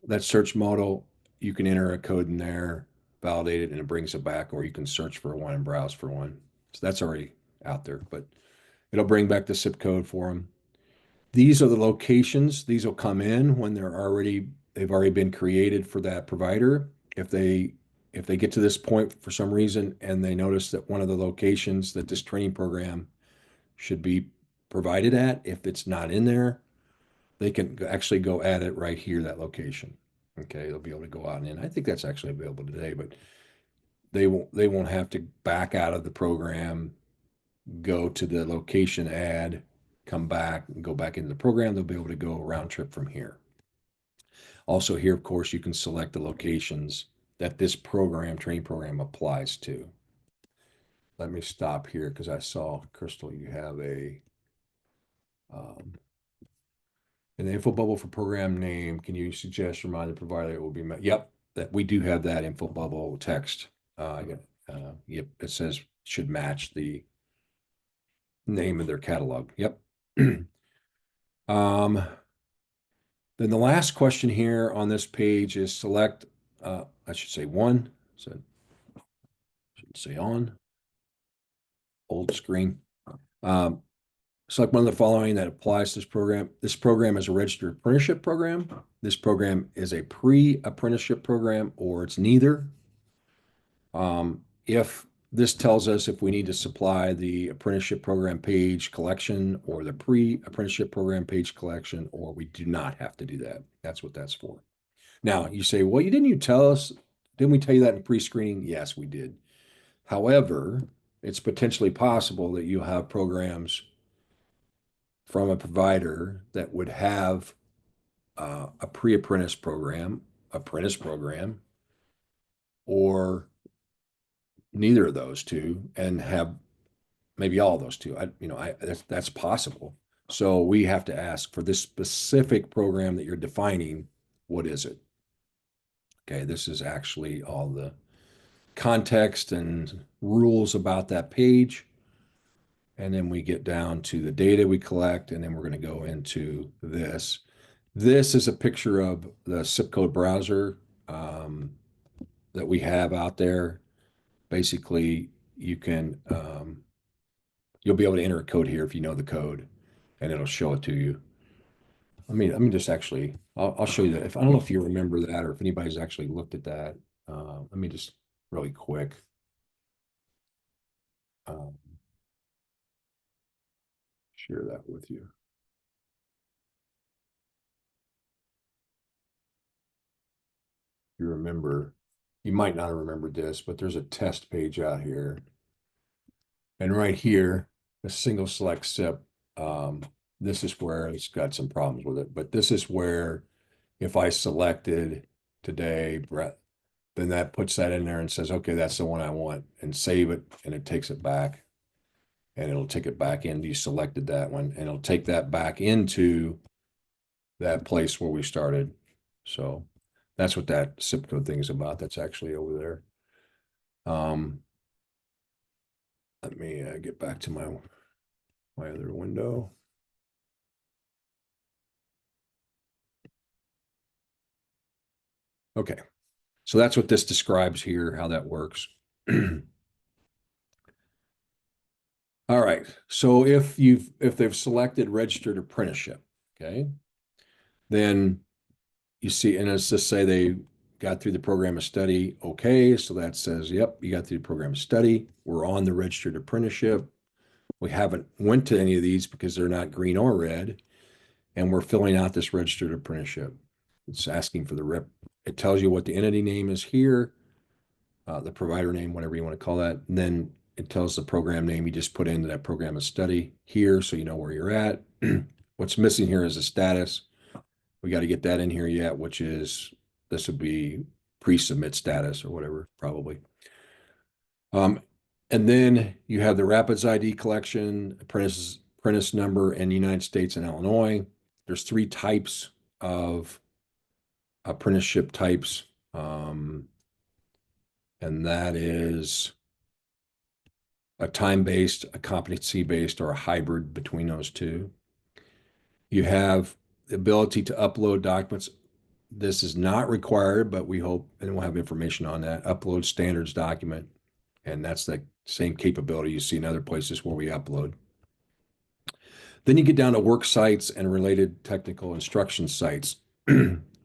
that search modal, you can enter a code in there, validate it, and it brings it back, or you can search for one and browse for one. So that's already out there, but it'll bring back the zip code for them. These are the locations. These will come in when they've already been created for that provider. If they get to this point for some reason and they notice that one of the locations that this training program should be provided at, if it's not in there, they can actually go add it right here, that location. Okay, they'll be able to go out and in. I think that's actually available today, but they won't have to back out of the program, go to the location add, come back and go back into the program. They'll be able to go round trip from here. Also here, of course, you can select the locations that this training program applies to. Let me stop here because I saw, Crystal, you have in the info bubble for program name, can you suggest, remind the provider it will be met? Yep, that we do have that info bubble text. Yep, it says should match the name of their catalog. Yep. Then the last question here on this page is select, I should say one, so should say on, old screen. Select one of the following that applies to this program. This program is a registered apprenticeship program. This program is a pre-apprenticeship program, or it's neither. If this tells us if we need to supply the apprenticeship program page collection or the pre-apprenticeship program page collection, or we do not have to do that. That's what that's for. Now you say, well, didn't we tell you that in pre-screening? Yes, we did. However, it's potentially possible that you'll have programs from a provider that would have a pre-apprentice program, apprentice program, or neither of those two, and have maybe all of those two. That's possible. So we have to ask for this specific program that you're defining, what is it? Okay, this is actually all the context and rules about that page. And then we get down to the data we collect, and then we're going to go into this. This is a picture of the zip code browser that we have out there. Basically, you'll be able to enter a code here if you know the code, and it'll show it to you. Let me just actually, I'll show you that. I don't know if you remember that or if anybody's actually looked at that. Let me just really quick. Share that with you. You remember, you might not have remembered this, but there's a test page out here. And right here, a single select SIP, this is where it's got some problems with it. But this is where if I selected today, Brett, then that puts that in there and says, okay, that's the one I want, and save it, and it takes it back. And it'll take it back in. You selected that one, and it'll take that back into that place where we started. So that's what that zip code thing is about. That's actually over there. Let me get back to my other window. Okay, so that's what this describes here, how that works. All right, so if they've selected registered apprenticeship, okay, then you see, and let's just say they got through the program of study, okay, so that says, yep, you got through the program of study. We're on the registered apprenticeship. We haven't went to any of these because they're not green or red, and we're filling out this registered apprenticeship. It's asking for the rep. It tells you what the entity name is here, the provider name, whatever you want to call that. And then it tells the program name. You just put into that program of study here so you know where you're at. What's missing here is a status. We got to get that in here yet, which is, this would be pre-submit status or whatever, probably. And then you have the Rapids ID collection, apprentice number in the United States and Illinois. There's 3 types of apprenticeship types. And that is a time-based, a competency-based, or a hybrid between those two. You have the ability to upload documents. This is not required, but we hope, and we'll have information on that, upload standards document. And that's the same capability you see in other places where we upload. Then you get down to work sites and related technical instruction sites.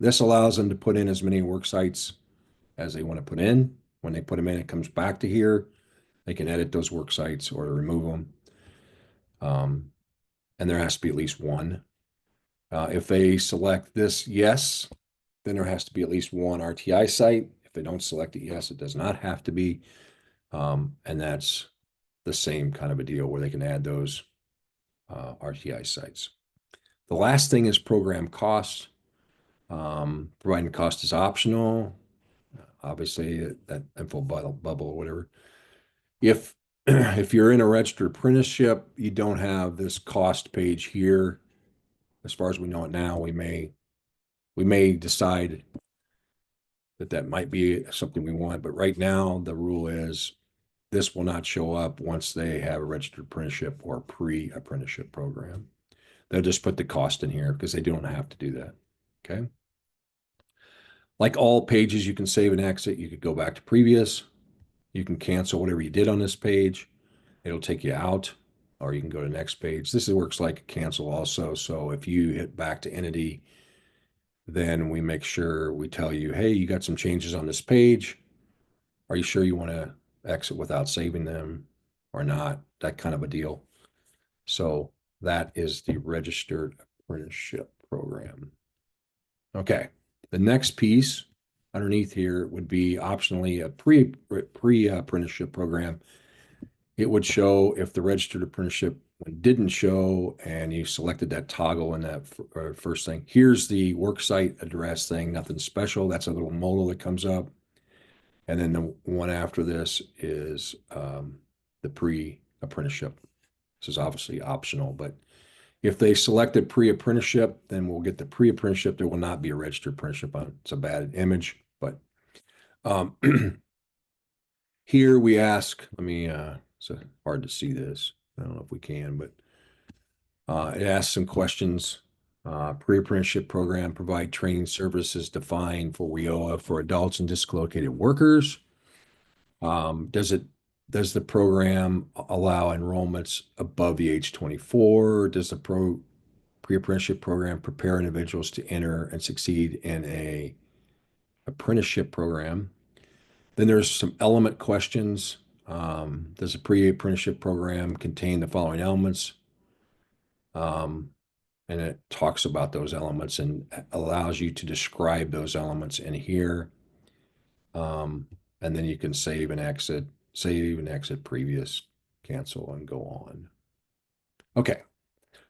This allows them to put in as many work sites as they want to put in. When they put them in, it comes back to here. They can edit those work sites or remove them. And there has to be at least one. If they select this yes, then there has to be at least one RTI site. If they don't select it yes, it does not have to be. And that's the same kind of a deal where they can add those RTI sites. The last thing is program cost. Providing cost is optional. Obviously, that info bubble or whatever. If you're in a registered apprenticeship, you don't have this cost page here. As far as we know it now, we may decide that might be something we want, but right now the rule is this will not show up once they have a registered apprenticeship or pre-apprenticeship program. They'll just put the cost in here because they don't have to do that. Okay. Like all pages, you can save and exit. You could go back to previous. You can cancel whatever you did on this page. It'll take you out, or you can go to the next page. This works like a cancel also. So if you hit back to entity, then we make sure we tell you, hey, you got some changes on this page. Are you sure you want to exit without saving them or not? That kind of a deal. So that is the registered apprenticeship program. Okay. The next piece underneath here would be optionally a pre-apprenticeship program. it would show if the registered apprenticeship one didn't show and you selected that toggle in that first thing. Here's the worksite address thing, nothing special. That's a little modal that comes up. And then the one after this is the pre-apprenticeship. This is obviously optional, but if they selected pre-apprenticeship, then we'll get the pre-apprenticeship. There will not be a registered apprenticeship on it. It's a bad image, but here we ask, let me, it's hard to see this. I don't know if we can, but it asks some questions. Pre-apprenticeship program provide training services defined for WIOA for adults and dislocated workers. Does the program allow enrollments above the age 24? Does the pre-apprenticeship program prepare individuals to enter and succeed in a apprenticeship program? Then there's some element questions. Does the pre-apprenticeship program contain the following elements? And it talks about those elements and allows you to describe those elements in here. And then you can save and exit previous, cancel, and go on. Okay.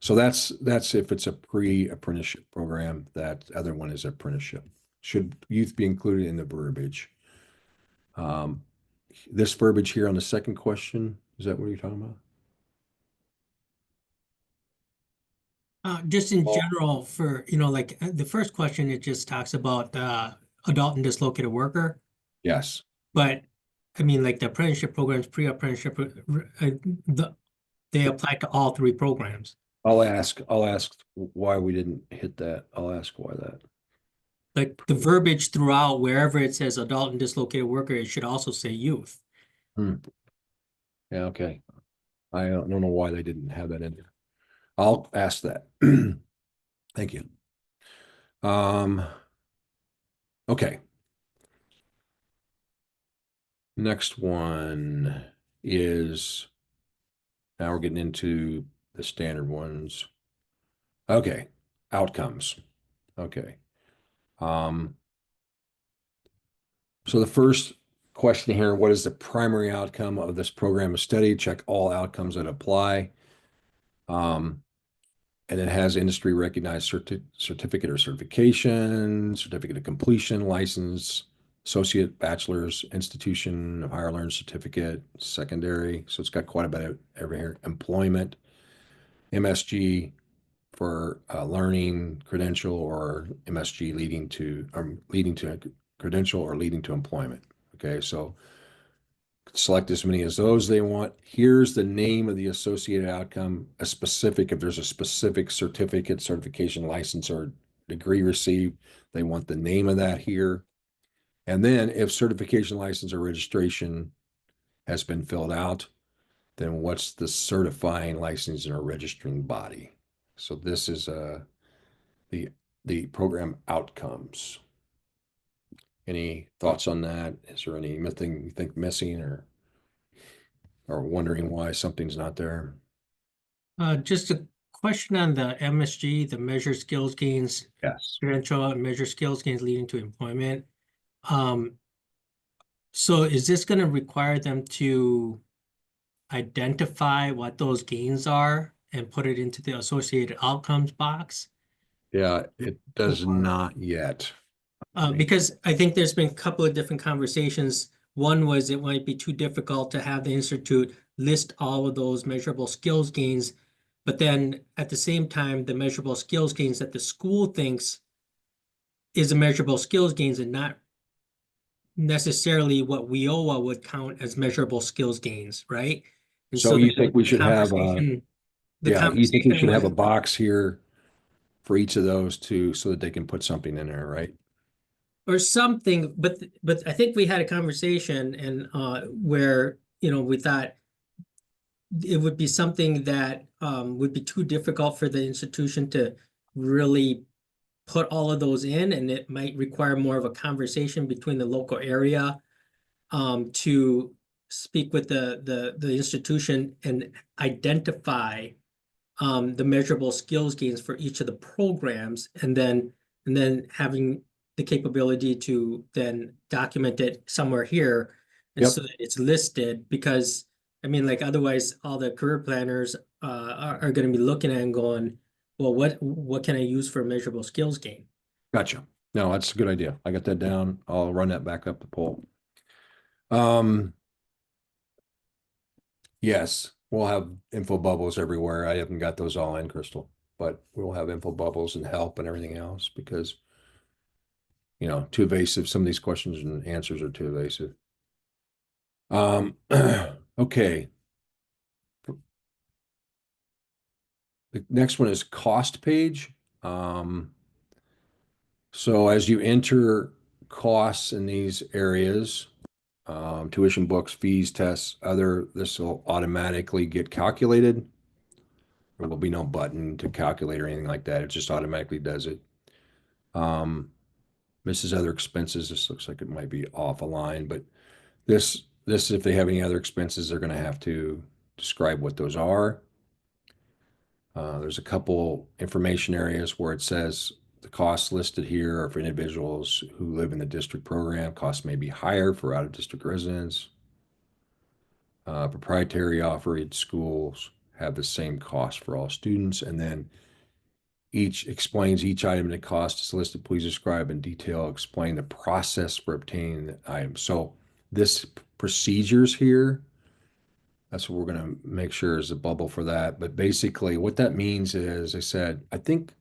So that's if it's a pre-apprenticeship program. That other one is apprenticeship. Should youth be included in the verbiage? This verbiage here on the second question, is that what you're talking about? Just in Well- general for, like the first question, it just talks about adult and dislocated worker. Yes. But I mean, like the apprenticeship programs, pre-apprenticeship, they apply to all three programs. I'll ask why we didn't hit that. I'll ask why that. Like the verbiage throughout, wherever it says adult and dislocated worker, it should also say youth. Yeah, okay. I don't know why they didn't have that in there. I'll ask that. Thank you. Okay. Next one is, now we're getting into the standard ones. Okay, outcomes. Okay. So the first question here, what is the primary outcome of this program of study? Check all outcomes that apply. And it has industry recognized certificate or certification, certificate of completion, license, associate, bachelor's, institution of higher learning certificate, secondary. So it's got quite a bit of every here. Employment, MSG for learning credential, or MSG leading to a credential or leading to employment. Okay, so select as many as those they want. Here's the name of the associated outcome, if there's a specific certificate, certification, license, or degree received, they want the name of that here. And then if certification, license, or registration has been filled out, then what's the certifying, licensing, or registering body? So this is the program outcomes. Any thoughts on that? Is there anything you think missing or wondering why something's not there? Just a question on the MSG, the measure skills gains, Yes. credential and measure skills gains leading to employment. So is this going to require them to identify what those gains are and put it into the associated outcomes box? Yeah, it does not yet. Because I think there's been a couple of different conversations. One was it might be too difficult to have the institute list all of those measurable skills gains, but then at the same time, the measurable skills gains that the school thinks is a measurable skills gains and not necessarily what WIOA would count as measurable skills gains, right? And So you think we the should have conversation- you think we should have a was- box here for each of those two so that they can put something in there, right? or something, but I think we had a conversation and where we thought it would be something that would be too difficult for the institution to really put all of those in, and it might require more of a conversation between the local area to speak with the institution and identify the measurable skills gains for each of the programs, and then having the capability to then document it somewhere here, and Yep. so that it's listed, because I mean, like otherwise all the career planners are going to be looking at and going, well, what can I use for measurable skills gain? Gotcha. No, that's a good idea. I got that down. I'll run that back up the poll. Um, yes, we'll have info bubbles everywhere. I haven't got those all in, Crystal, but we'll have info bubbles and help and everything else because, too evasive. Some of these questions and answers are too evasive. Okay. The next one is cost page. So as you enter costs in these areas, tuition, books, fees, tests, this will automatically get calculated. There will be no button to calculate or anything like that. It just automatically does it. Misses other expenses. This looks like it might be off a line, but this, if they have any other expenses, they're going to have to describe what those are. There's a couple information areas where it says the costs listed here are for individuals who live in the district program. Costs may be higher for out-of-district residents. Proprietary offered schools have the same cost for all students. And then each explains each item and the cost is listed. Please describe in detail, explain the process for obtaining the item. So this procedures here, that's what we're going to make sure is a bubble for that. But basically what that means is, I said, I think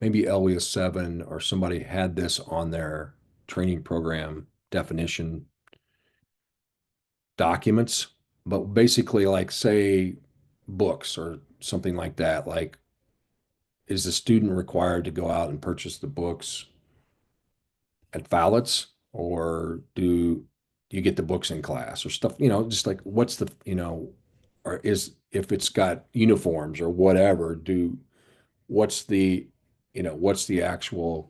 maybe LES 7 or somebody had this on their training program definition documents, but basically like say books or something like that, like is the student required to go out and purchase the books at Fowlets or do you get the books in class or stuff, just like what's the, or is if it's got uniforms or whatever, what's the, what's the actual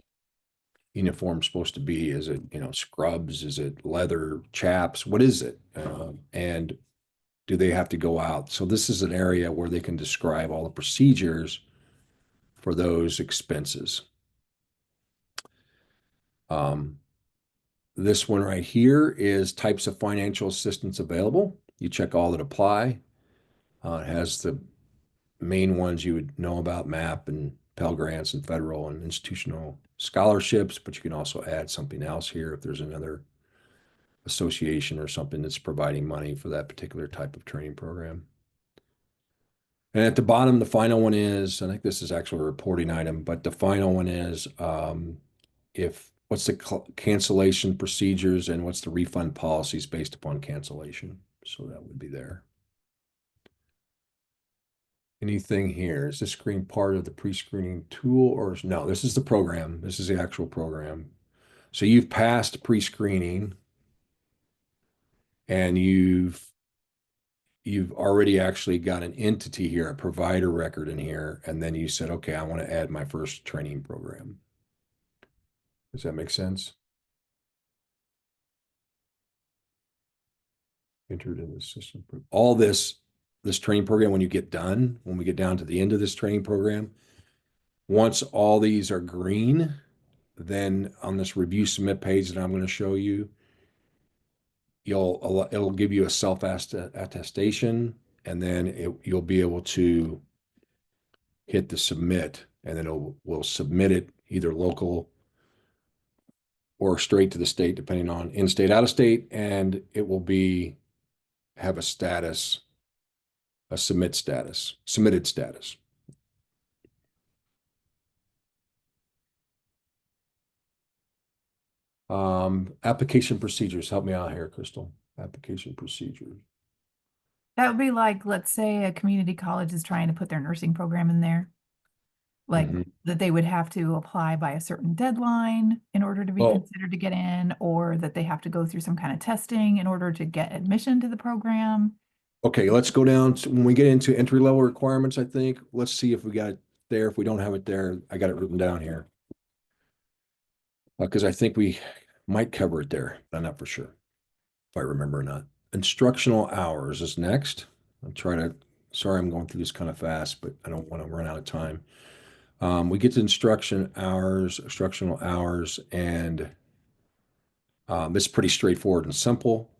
uniform supposed to be? Is it, scrubs? Is it leather chaps? What is it? And do they have to go out? So this is an area where they can describe all the procedures for those expenses. This one right here is types of financial assistance available. You check all that apply. It has the main ones you would know about, MAP and Pell Grants and federal and institutional scholarships, but you can also add something else here if there's another association or something that's providing money for that particular type of training program. And at the bottom, the final one is, I think this is actually a reporting item, but the final one is what's the cancellation procedures and what's the refund policies based upon cancellation. So that would be there. Anything here? Is this screen part of the pre-screening tool or no? This is the program. This is the actual program. So you've passed pre-screening and you've already actually got an entity here, a provider record in here, and then you said, okay, I want to add my first training program. Does that make sense? Entered in the system. All this training program, when we get down to the end of this training program, once all these are green, then on this review submit page that I'm going to show you, it'll give you a self-attestation, and then you'll be able to hit the submit, and then we'll submit it either local or straight to the state, depending on in-state, out-of-state, and it will have a status, a submitted status. Application procedures. Help me out here, Crystal. Application procedures. That would be like, let's say a community college is trying to put their nursing program in there. Like that they would have to apply by a certain deadline in order to be considered to get in, or that they have to go through some kind of testing in order to get admission to the program. Okay, let's go down to when we get into entry-level requirements, I think. Let's see if we got it there. If we don't have it there, I got it written down here. Because I think we might cover it there. I'm not for sure if I remember or not. Instructional hours is next. Sorry, I'm going through this kind of fast, but I don't want to run out of time. We get to instructional hours, and it's pretty straightforward and simple.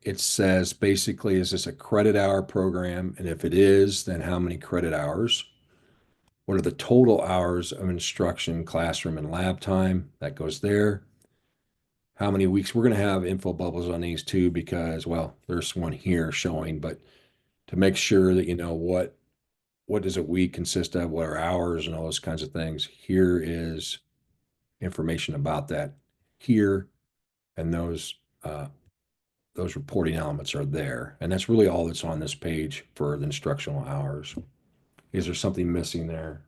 it says basically, is this a credit hour program? And if it is, then how many credit hours? What are the total hours of instruction, classroom, and lab time? That goes there. How many weeks? We're going to have info bubbles on these too, because, well, there's one here showing, but to make sure that you know what does a week consist of, what are hours and all those kinds of things. Here is information about that here, and those reporting elements are there. And that's really all that's on this page for the instructional hours. Is there something missing there?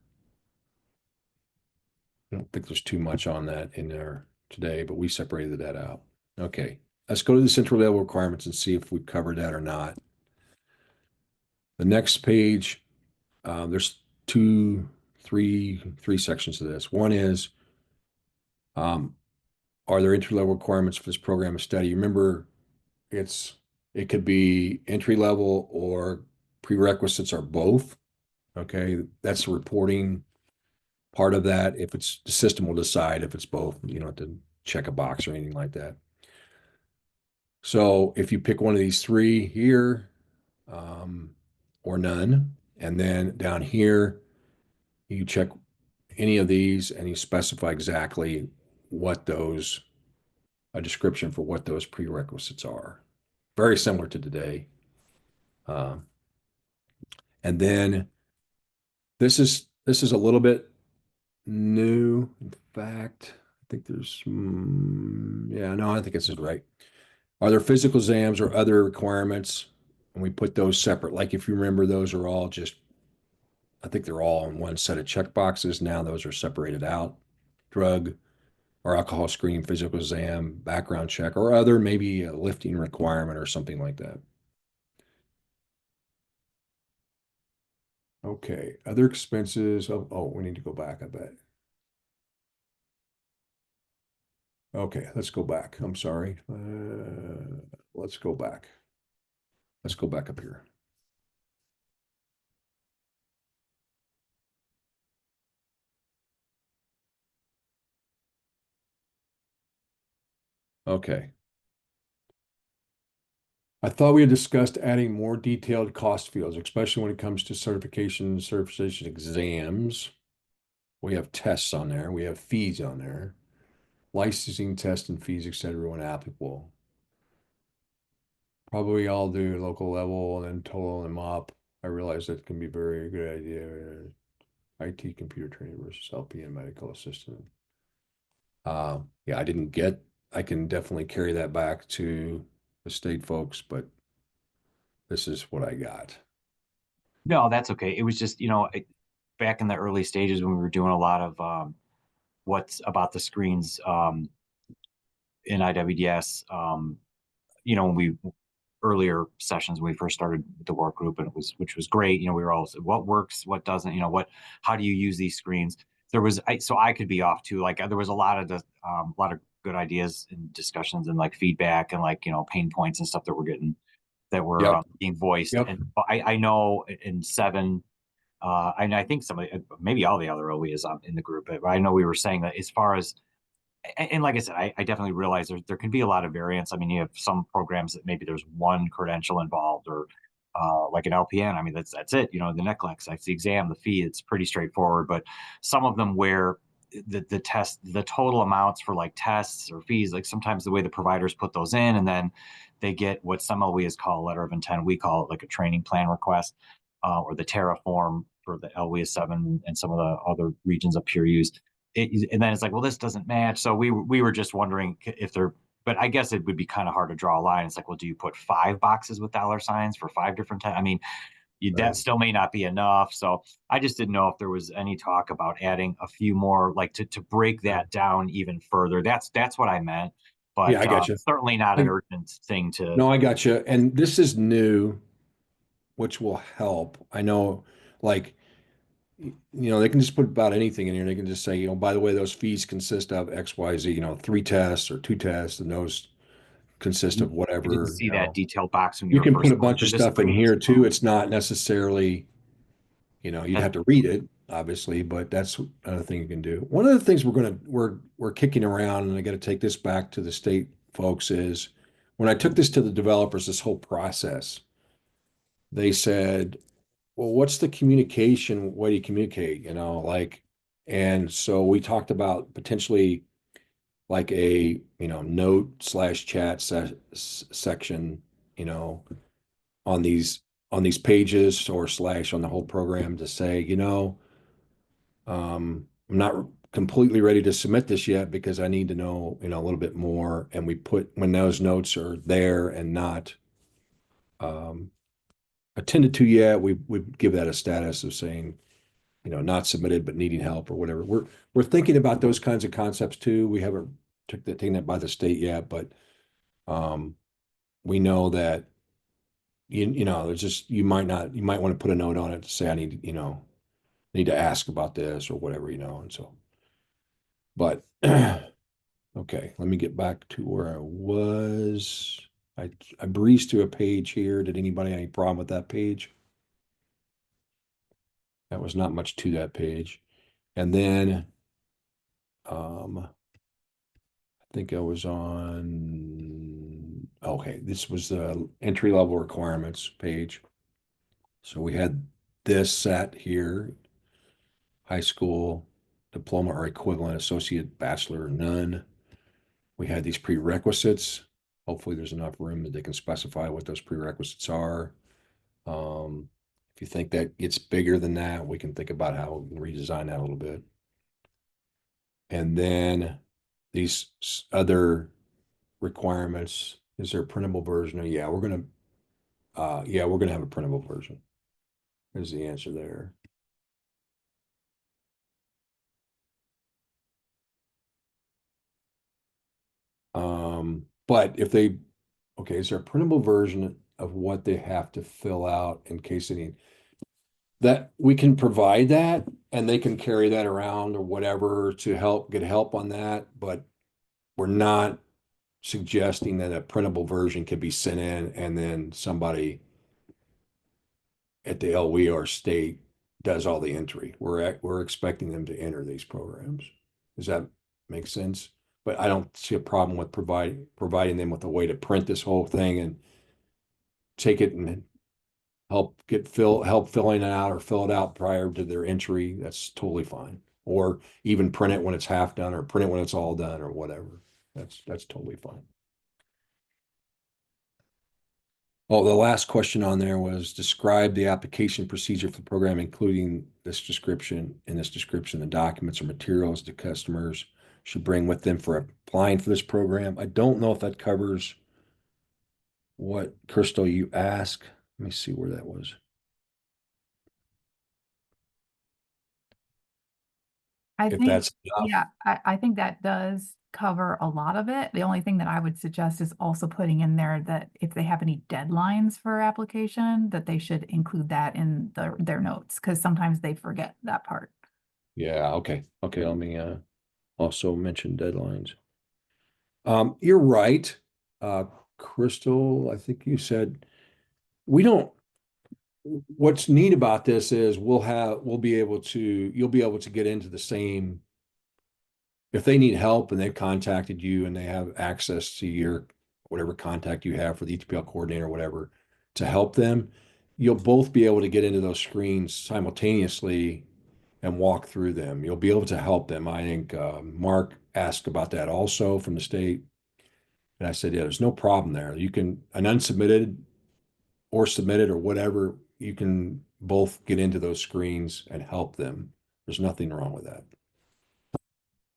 I don't think there's too much on that in there today, but we separated that out. Okay, let's go to the central level requirements and see if we covered that or not. The next page, there's three sections to this. One is, are there entry level requirements for this program of study? Remember, it could be entry level or prerequisites are both. Okay, that's the reporting part of that. If it's the system will decide if it's both. You don't have to check a box or anything like that. So if you pick one of these three here, or none, and then down here, you check any of these and you specify exactly what those, a description for what those prerequisites are. Very similar to today. And then this is a little bit new. In fact, I think there's, yeah, no, I think this is right. Are there physical exams or other requirements? And we put those separate. Like if you remember, those are all just, I think they're all in one set of check boxes. Now those are separated out. Drug or alcohol screen, physical exam, background check, or other, maybe a lifting requirement or something like that. Okay, other expenses. Oh, we need to go back, I bet. Okay, let's go back. I'm sorry. Let's go back. Let's go back up here. Okay. I thought we had discussed adding more detailed cost fields, especially when it comes to certification exams. We have tests on there. We have fees on there. Licensing, tests, and fees, etc. when applicable. Probably all do local level and then total them up. I realize that can be a very good idea. IT computer training versus LPN medical assistant. Yeah, I can definitely carry that back to the state folks, but this is what I got. No, that's okay. It was just, back in the early stages when we were doing a lot of what's about the screens in IWDS, when we earlier sessions when we first started the work group, and which was great. We were all what works, what doesn't, how do you use these screens? So I could be off too. Like there was a lot of good ideas and discussions and like feedback and like, pain points and stuff that were being voiced. Yep. And I know in 7, and I think maybe all the other OE is in the group, but I know we were saying that as far as, and like I said, I definitely realize there can be a lot of variance. I mean, you have some programs that maybe there's one credential involved, or like an LPN. I mean, that's it. The NCLEX, that's the exam, the fee. It's pretty straightforward. But some of them where the total amounts for like tests or fees, like sometimes the way the providers put those in, and then they get what some LWEs call a letter of intent. We call it like a training plan request, or the Terra form for the LWES 7 and some of the other regions up here used. And then it's like, well, this doesn't match. So we were just wondering if but I guess it would be kind of hard to draw a line. It's like, well, do you put 5 boxes with dollar signs for 5 different times? I mean, that still may not be enough. So I just didn't know if there was any talk about adding a few more, like to break that down even further. That's what I meant. But Yeah, I got you. Certainly not an urgent thing to. No, I got you. And this is new, which will help. I know, like, they can just put about anything in here. They can just say, by the way, those fees consist of X, Y, Z, 3 tests or 2 tests, and those consist of I whatever. didn't see that detailed box when You were can first put a going bunch of through this stuff in agreement. here too. It's not necessarily, you'd have to read it, obviously, but that's another thing you can do. One of the things we're kicking around, and I got to take this back to the state folks, is when I took this to the developers, this whole process, they said, well, what's the communication? Way do you communicate? Like, and so we talked about potentially like a, note/chat section, you know, on these pages or slash on the whole program to say, I'm not completely ready to submit this yet because I need to know, a little bit more. And we put when those notes are there and not um, attended to yet, we give that a status of saying, not submitted but needing help or whatever. We're thinking about those kinds of concepts too. We haven't taken that by the state yet, but um, we know that there's just you might want to put a note on it to say I need to ask about this or whatever, and so but okay, let me get back to where I was. I breezed through a page here. Did anybody have any problem with that page? That was not much to that page. And then I think I was on, okay, this was the entry level requirements page. So we had this set here, high school diploma or equivalent, associate, bachelor, none. We had these prerequisites. Hopefully there's enough room that they can specify what those prerequisites are. If you think that gets bigger than that, we can think about how we can redesign that a little bit. And then these other requirements, is there a printable version? Yeah, we're gonna have a printable version. There's the answer there. But if they, okay, is there a printable version of what they have to fill out in case they need that? We can provide that and they can carry that around or whatever to get help on that, but we're not suggesting that a printable version could be sent in and then somebody at the LW or state does all the entry. We're expecting them to enter these programs. Does that make sense? But I don't see a problem with providing them with a way to print this whole thing and take it and help filling it out or fill it out prior to their entry. That's totally fine. Or even print it when it's half done or print it when it's all done or whatever. That's totally fine. Oh, the last question on there was describe the application procedure for the program, including this description. In this description, the documents or materials the customers should bring with them for applying for this program. I don't know if that covers what, Crystal, you asked. Let me see where that was. I If think, that's enough. yeah, I think that does cover a lot of it. The only thing that I would suggest is also putting in there that if they have any deadlines for application, that they should include that in their notes, because sometimes they forget that part. Yeah, okay. Okay, let me also mention deadlines. You're right. Crystal, I think you said we don't, what's neat about this is you'll be able to get into the same, if they need help and they've contacted you and they have access to your whatever contact you have for the ETPL coordinator or whatever to help them, you'll both be able to get into those screens simultaneously and walk through them. You'll be able to help them. I think Mark asked about that also from the state. And I said, yeah, there's no problem there. You can, an unsubmitted or submitted or whatever, you can both get into those screens and help them. There's nothing wrong with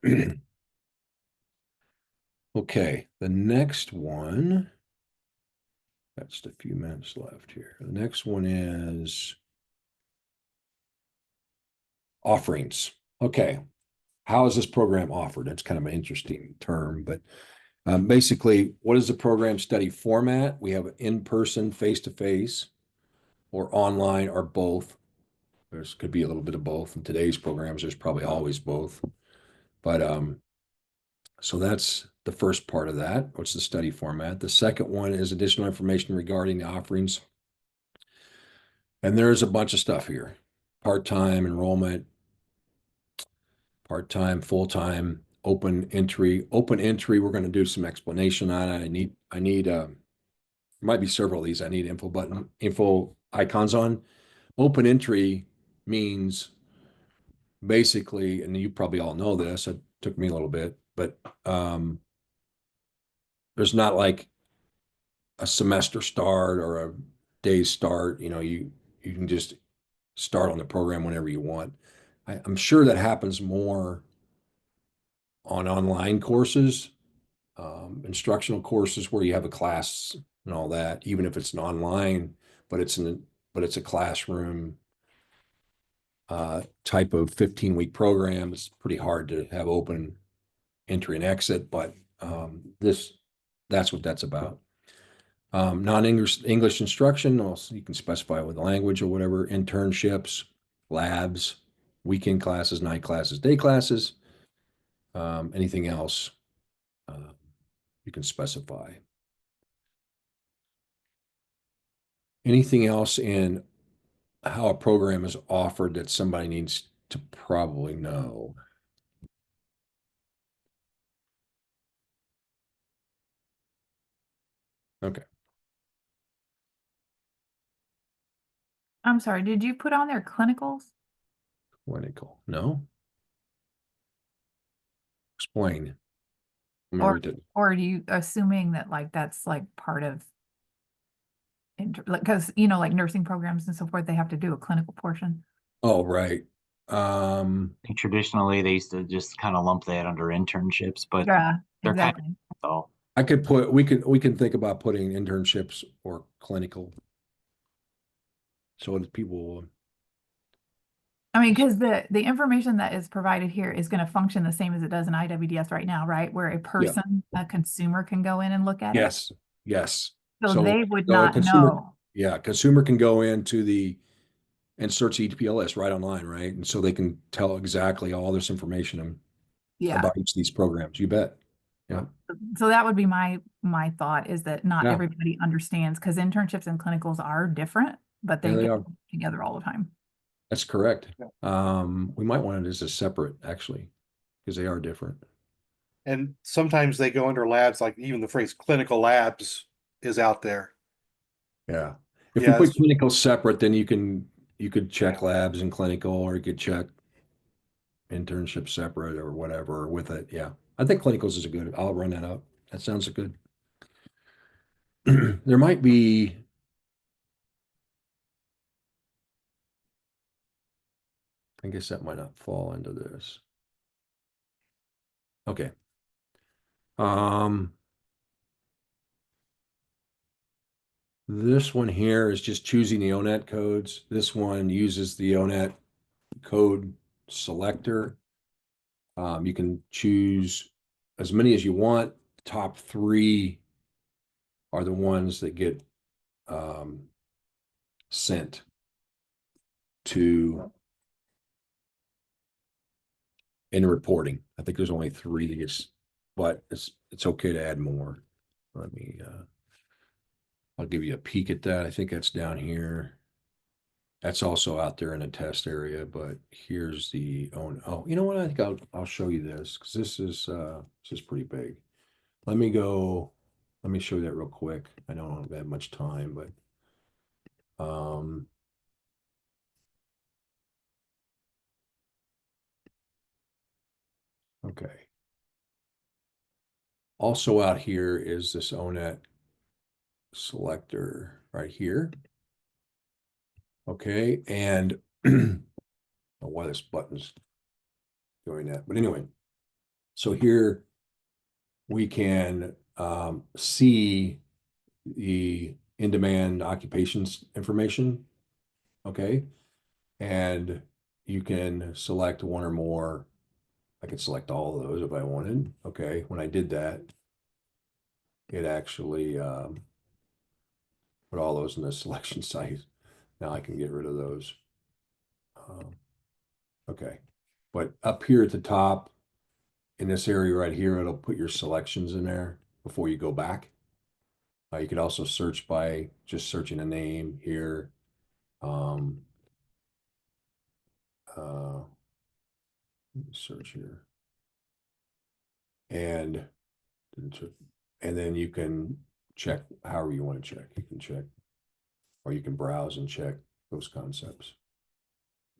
that. Okay, the next one, that's just a few minutes left here. The next one is offerings. Okay, how is this program offered? That's kind of an interesting term, but basically, what is the program study format? We have in-person, face-to-face, or online, or both. There's could be a little bit of both. In today's programs, there's probably always both. But so that's the first part of that. What's the study format? The second one is additional information regarding the offerings. And there's a bunch of stuff here. Part-time enrollment, part-time, full-time. open entry. Open entry, we're going to do some explanation on it. I need there might be several of these I need info icons on. Open entry means basically, and you probably all know this, it took me a little bit, but there's not like a semester start or a day start. You can just start on the program whenever you want. I'm sure that happens more on online courses, instructional courses where you have a class and all that, even if it's an online, but it's a classroom type of 15-week program. It's pretty hard to have open entry and exit, but that's what that's about. Non-English instruction, also you can specify with language or whatever, internships, labs, weekend classes, night classes, day classes, anything else you can specify. Anything else in how a program is offered that somebody needs to probably know? Okay. I'm sorry, did you put on there clinicals? Clinical. No? Explain. Let me Or, read it. or are you assuming that like that's like part of because like nursing programs and so forth, they have to do a clinical portion. Oh, right. Traditionally, they used to just kind of lump that under internships, but Yeah, they're kind exactly. of, we can think about putting internships or clinical. So that people, I mean, because the information that is provided here is going to function the same as it does in IWDS right now, right? Where a consumer can go in and look at it. yes, yes. So So, they would so a not know. consumer can go into and search ETPLS right online, right? And so they can tell exactly all this information Yeah. about each of these programs. You bet. Yeah. So that would be my thought is that not Yeah. everybody understands because internships and clinicals are different, but Yeah, they they get are. together all the time. That's correct. We might want it as a separate, actually, because they are different. And sometimes they go under labs, like even the phrase clinical labs is out there. Yeah. If we Yeah, put it's- clinical separate, then you could check labs and clinical, or you could check internship separate or whatever with it. Yeah. I think clinicals is a good, I'll run that up. That sounds good. There might be, I guess that might not fall into this. Okay. This one here is just choosing the ONET codes. This one uses the ONET code selector. You can choose as many as you want. Top 3 are the ones that get sent to in reporting. I think there's only 3 that gets, but it's okay to add more. Let me I'll give you a peek at that. I think that's down here. That's also out there in the test area, but here's the oh, you know what? I think I'll show you this because this is pretty big. Let me show you that real quick. I don't have that much time, but okay. Also out here is this ONET selector right here. Okay, and I don't know why this button's doing that, but anyway, so here we can see the in-demand occupations information. Okay, and you can select one or more. I could select all of those if I wanted. Okay, when I did that, it actually put all those in the selection site. Now I can get rid of those. Okay, but up here at the top, in this area right here, it'll put your selections in there before you go back. You could also search by just searching a name here. Let me search here. and and then you can check however you want to check. You can check, or you can browse and check those concepts.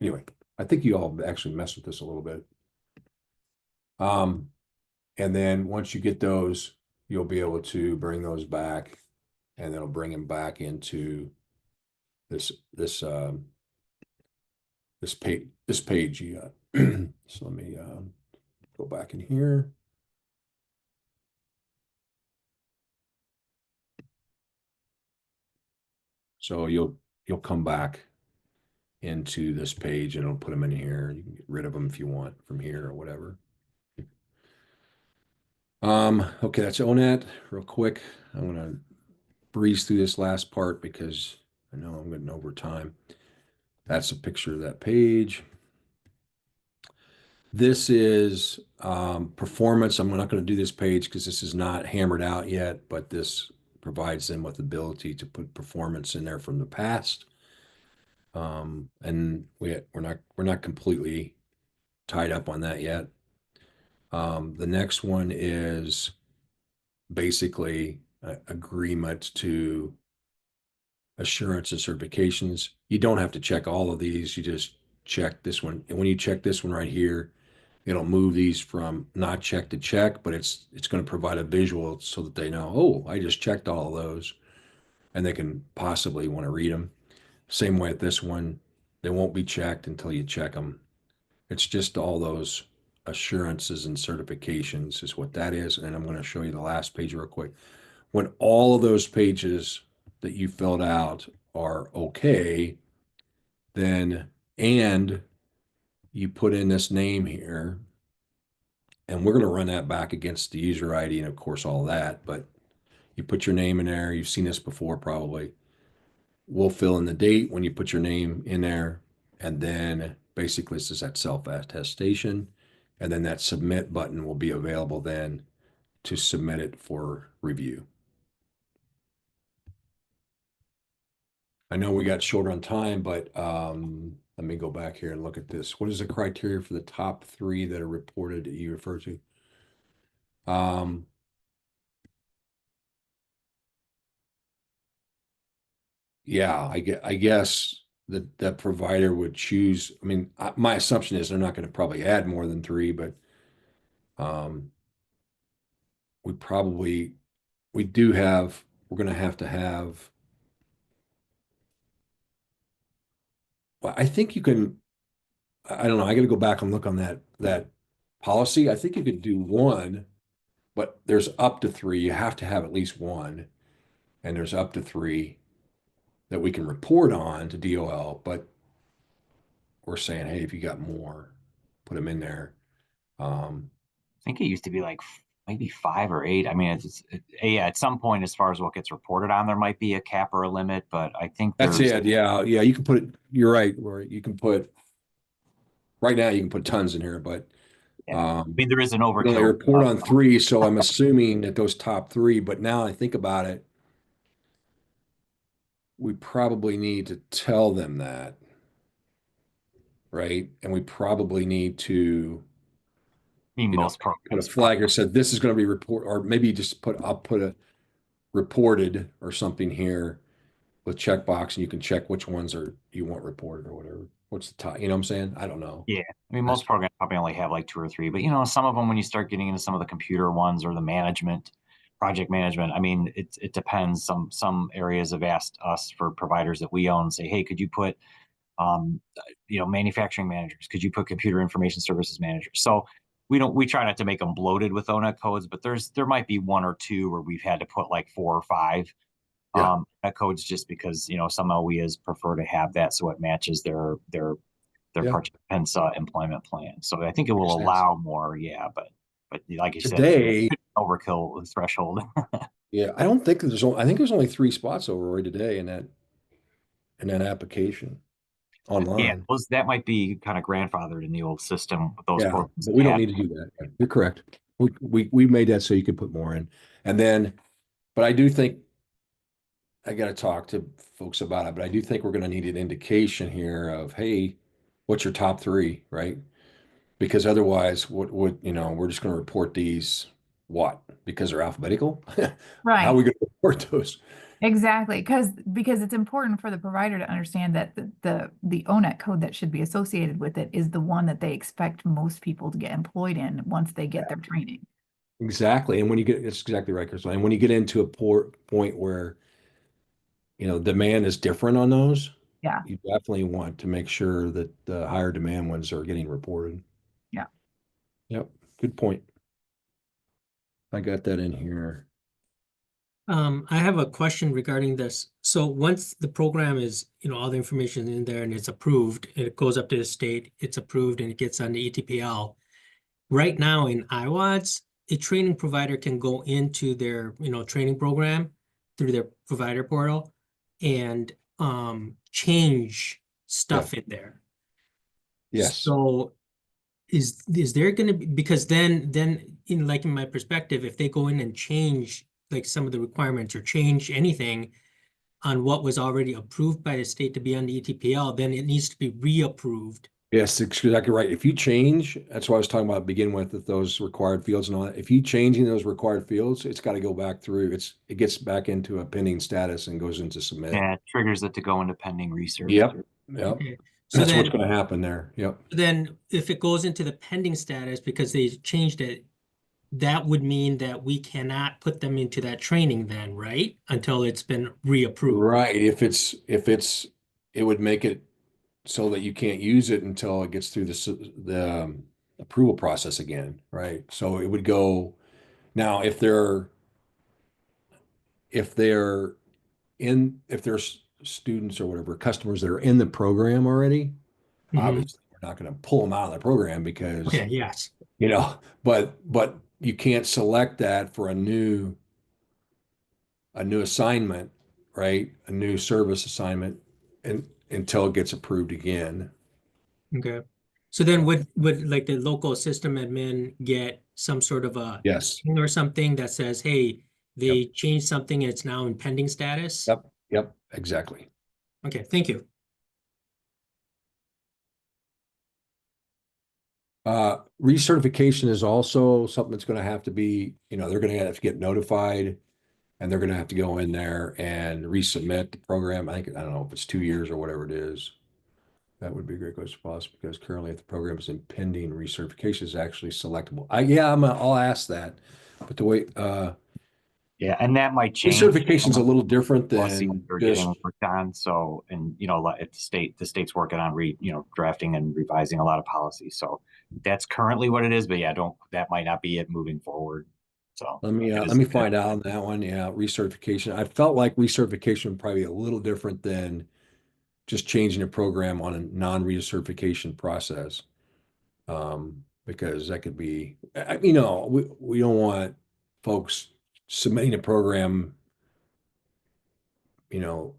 Anyway, I think you all actually messed with this a little bit. And then once you get those, you'll be able to bring those back, and it'll bring them back into this page you got. So let me go back in here. So you'll come back into this page and it'll put them in here. You can get rid of them if you want from here or whatever. Okay, that's ONET real quick. I'm gonna breeze through this last part because I know I'm getting over time. That's a picture of that page. This is performance. I'm not going to do this page because this is not hammered out yet, but this provides them with the ability to put performance in there from the past. And we're not completely tied up on that yet. The next one is basically agreement to assurance and certifications. You don't have to check all of these. You just check this one. And when you check this one right here, it'll move these from not check to check, but it's going to provide a visual so that they know, oh, I just checked all of those, and they can possibly want to read them. Same way with this one, they won't be checked until you check them. It's just all those assurances and certifications is what that is. And I'm going to show you the last page real quick. When all of those pages that you filled out are okay, then, and you put in this name here, and we're going to run that back against the user ID and of course all that, but you put your name in there. You've seen this before probably. We'll fill in the date when you put your name in there, and then basically this is that self-attestation, and then that submit button will be available then to submit it for review. I know we got short on time, but let me go back here and look at this. What is the criteria for the top 3 that are reported that you refer to? Yeah, I guess that provider would choose. I mean, my assumption is they're not going to probably add more than 3, but we probably we're going to have. Well, I think you can. I don't know. I got to go back and look on that policy. I think you could do 1, but there's up to 3. You have to have at least 1, and there's up to 3 that we can report on to DOL. But we're saying, hey, if you got more, put them in there. I think it used to be like maybe 5 or 8. I mean, yeah, at some point, as far as what gets reported on, there might be a cap or a limit, but I think That's it. Yeah. You can put it, you're right, Rory. You can put, right now you can put tons in here, but I mean, there is an we only overkill. report on 3, so I'm assuming that those top 3, but now I think about it, we probably need to tell them that, right? And we probably need to, I mean, most put a programs. flag or said this is going to be report, or maybe just I'll put a reported or something here with checkbox, and you can check which ones are you want reported or whatever. What's the top? You know what I'm saying? I don't know. Yeah, I mean, most programs probably only have like 2 or 3, but some of them, when you start getting into some of the computer ones or the project management, I mean, it depends. Some areas have asked us, for providers that we own, say, hey, could you put manufacturing managers? Could you put computer information services managers? So we try not to make them bloated with ONET codes, but there might be 1 or 2 where we've had to put like 4 or 5 codes, just because some OEAs prefer to have that so it matches their participants' employment plan. So I think it will allow more, but like you Today, said, overkill threshold. yeah, I don't think I think there's only 3 spots over Roy today in that application online. That might be kind of grandfathered in the old system with those programs. But we don't need to do that. You're correct. We made that so you could put more in. And then, but I do think I got to talk to folks about it, but I do think we're going to need an indication here of, hey, what's your top 3, right? Because otherwise, we're just going to report these What? Because they're alphabetical? How are Right. we going to report those? Exactly, because it's important for the provider to understand that the ONET code that should be associated with it is the one that they expect most people to get employed in once they get their training. Exactly. And when you get, it's exactly right, Chris. And when you get into a point where, demand is different on those, Yeah, you definitely want to make sure that the higher demand ones are getting reported. yeah. Yep. Good point. I got that in here. I have a question regarding this. So once the program is, all the information in there and it's approved, it goes up to the state, it's approved and it gets on the ETPL. Right now in IWDS, a training provider can go into their, training program through their provider portal and change stuff in there. Yes. So is there going to be, because then in my perspective, if they go in and change like some of the requirements or change anything on what was already approved by the state to be on the ETPL, then it needs to be reapproved. Yes, exactly right. If you change, that's what I was talking about to begin with those required fields and all that. If you changing those required fields, it's got to go back through. It gets back into a pending status and goes into submit. Yeah, it triggers it to go into pending research. Yep. Yep. Okay. So That's then, what's going to happen there. Yep. then if it goes into the pending status because they changed it, that would mean that we cannot put them into that training then, right? Until it's been reapproved. Right. It would make it so that you can't use it until it gets through the approval process again. Right. So it would go now if there's students or whatever customers that are in the program already, Mhm. obviously we're not going to pull them out of the program because Okay, yes. but you can't select that for a new assignment, right? A new service assignment and until it gets approved again. Okay. So then would like the local system admin get some sort of a Yes. thing or something that says, hey, they Yep. changed something and it's now in pending status? Yep. Yep. Exactly. Okay, thank you. Recertification is also something that's going to have to be, they're going to have to get notified and they're going to have to go in there and resubmit the program. I don't know if it's 2 years or whatever it is. That would be a great question to ask because currently if the program is in pending, recertification is actually selectable. I'll ask that. But the way, Yeah, and that might change. recertification is a little different Policy than we're just, getting worked on. So, and if the state's working on drafting and revising a lot of policies. So that's currently what it is. But yeah, that might not be it moving forward. So let me find out on that one. Yeah, recertification. I felt like recertification would probably be a little different than just changing a program on a non-recertification process. Because that could be, we don't want folks submitting a program, you know,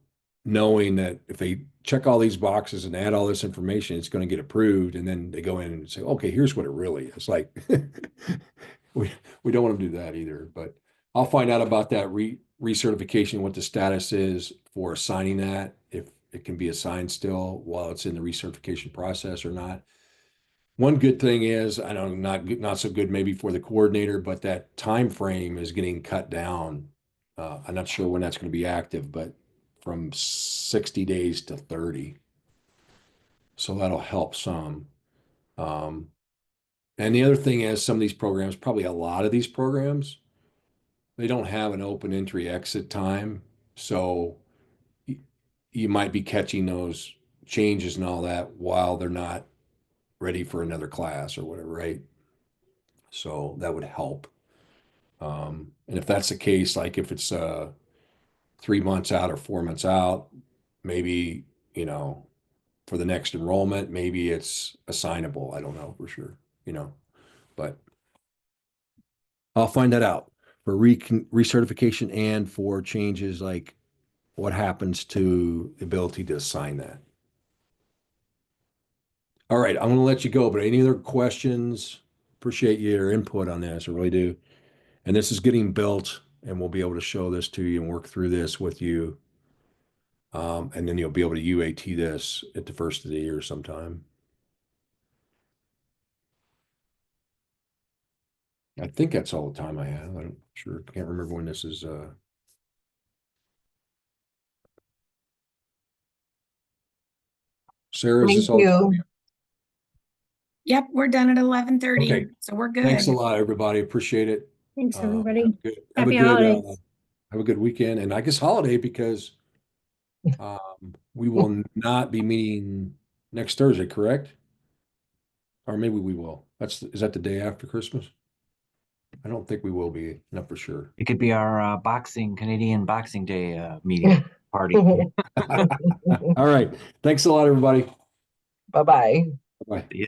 knowing that if they check all these boxes and add all this information, it's going to get approved. And then they go in and say, okay, here's what it really is. Like, we don't want to do that either. But I'll find out about that recertification, what the status is for assigning that, if it can be assigned still while it's in the recertification process or not. One good thing is, I know not so good maybe for the coordinator, but that time frame is getting cut down. I'm not sure when that's going to be active, but from 60 days to 30. So that'll help some. Um, and the other thing is some of these programs, probably a lot of these programs, they don't have an open entry exit time. So you might be catching those changes and all that while they're not ready for another class or whatever, right? So that would help. And if that's the case, like if it's 3 months out or 4 months out, maybe, for the next enrollment, maybe it's assignable. I don't know for sure, but I'll find that out for recertification and for changes like what happens to the ability to assign that. All right, I'm going to let you go, but any other questions? Appreciate your input on this. I really do. And this is getting built, and we'll be able to show this to you and work through this with you. And then you'll be able to UAT this at the first of the year sometime. I think that's all the time I have. I'm sure. Can't remember when this is, Sarah, is Thank this all? the time? you. Yep, we're done at 11:30, Okay. so we're good. Thanks a lot, everybody. Appreciate it. Thanks, Have everybody. a good, have a Happy good, holidays. have a good weekend, and I guess holiday, because we will not be meeting next Thursday, correct? Or maybe we will. Is that the day after Christmas? I don't think we will be, not for sure. It could be our Canadian Boxing Day meeting party. All right. Thanks a lot, everybody. Bye-bye. Bye. Yeah.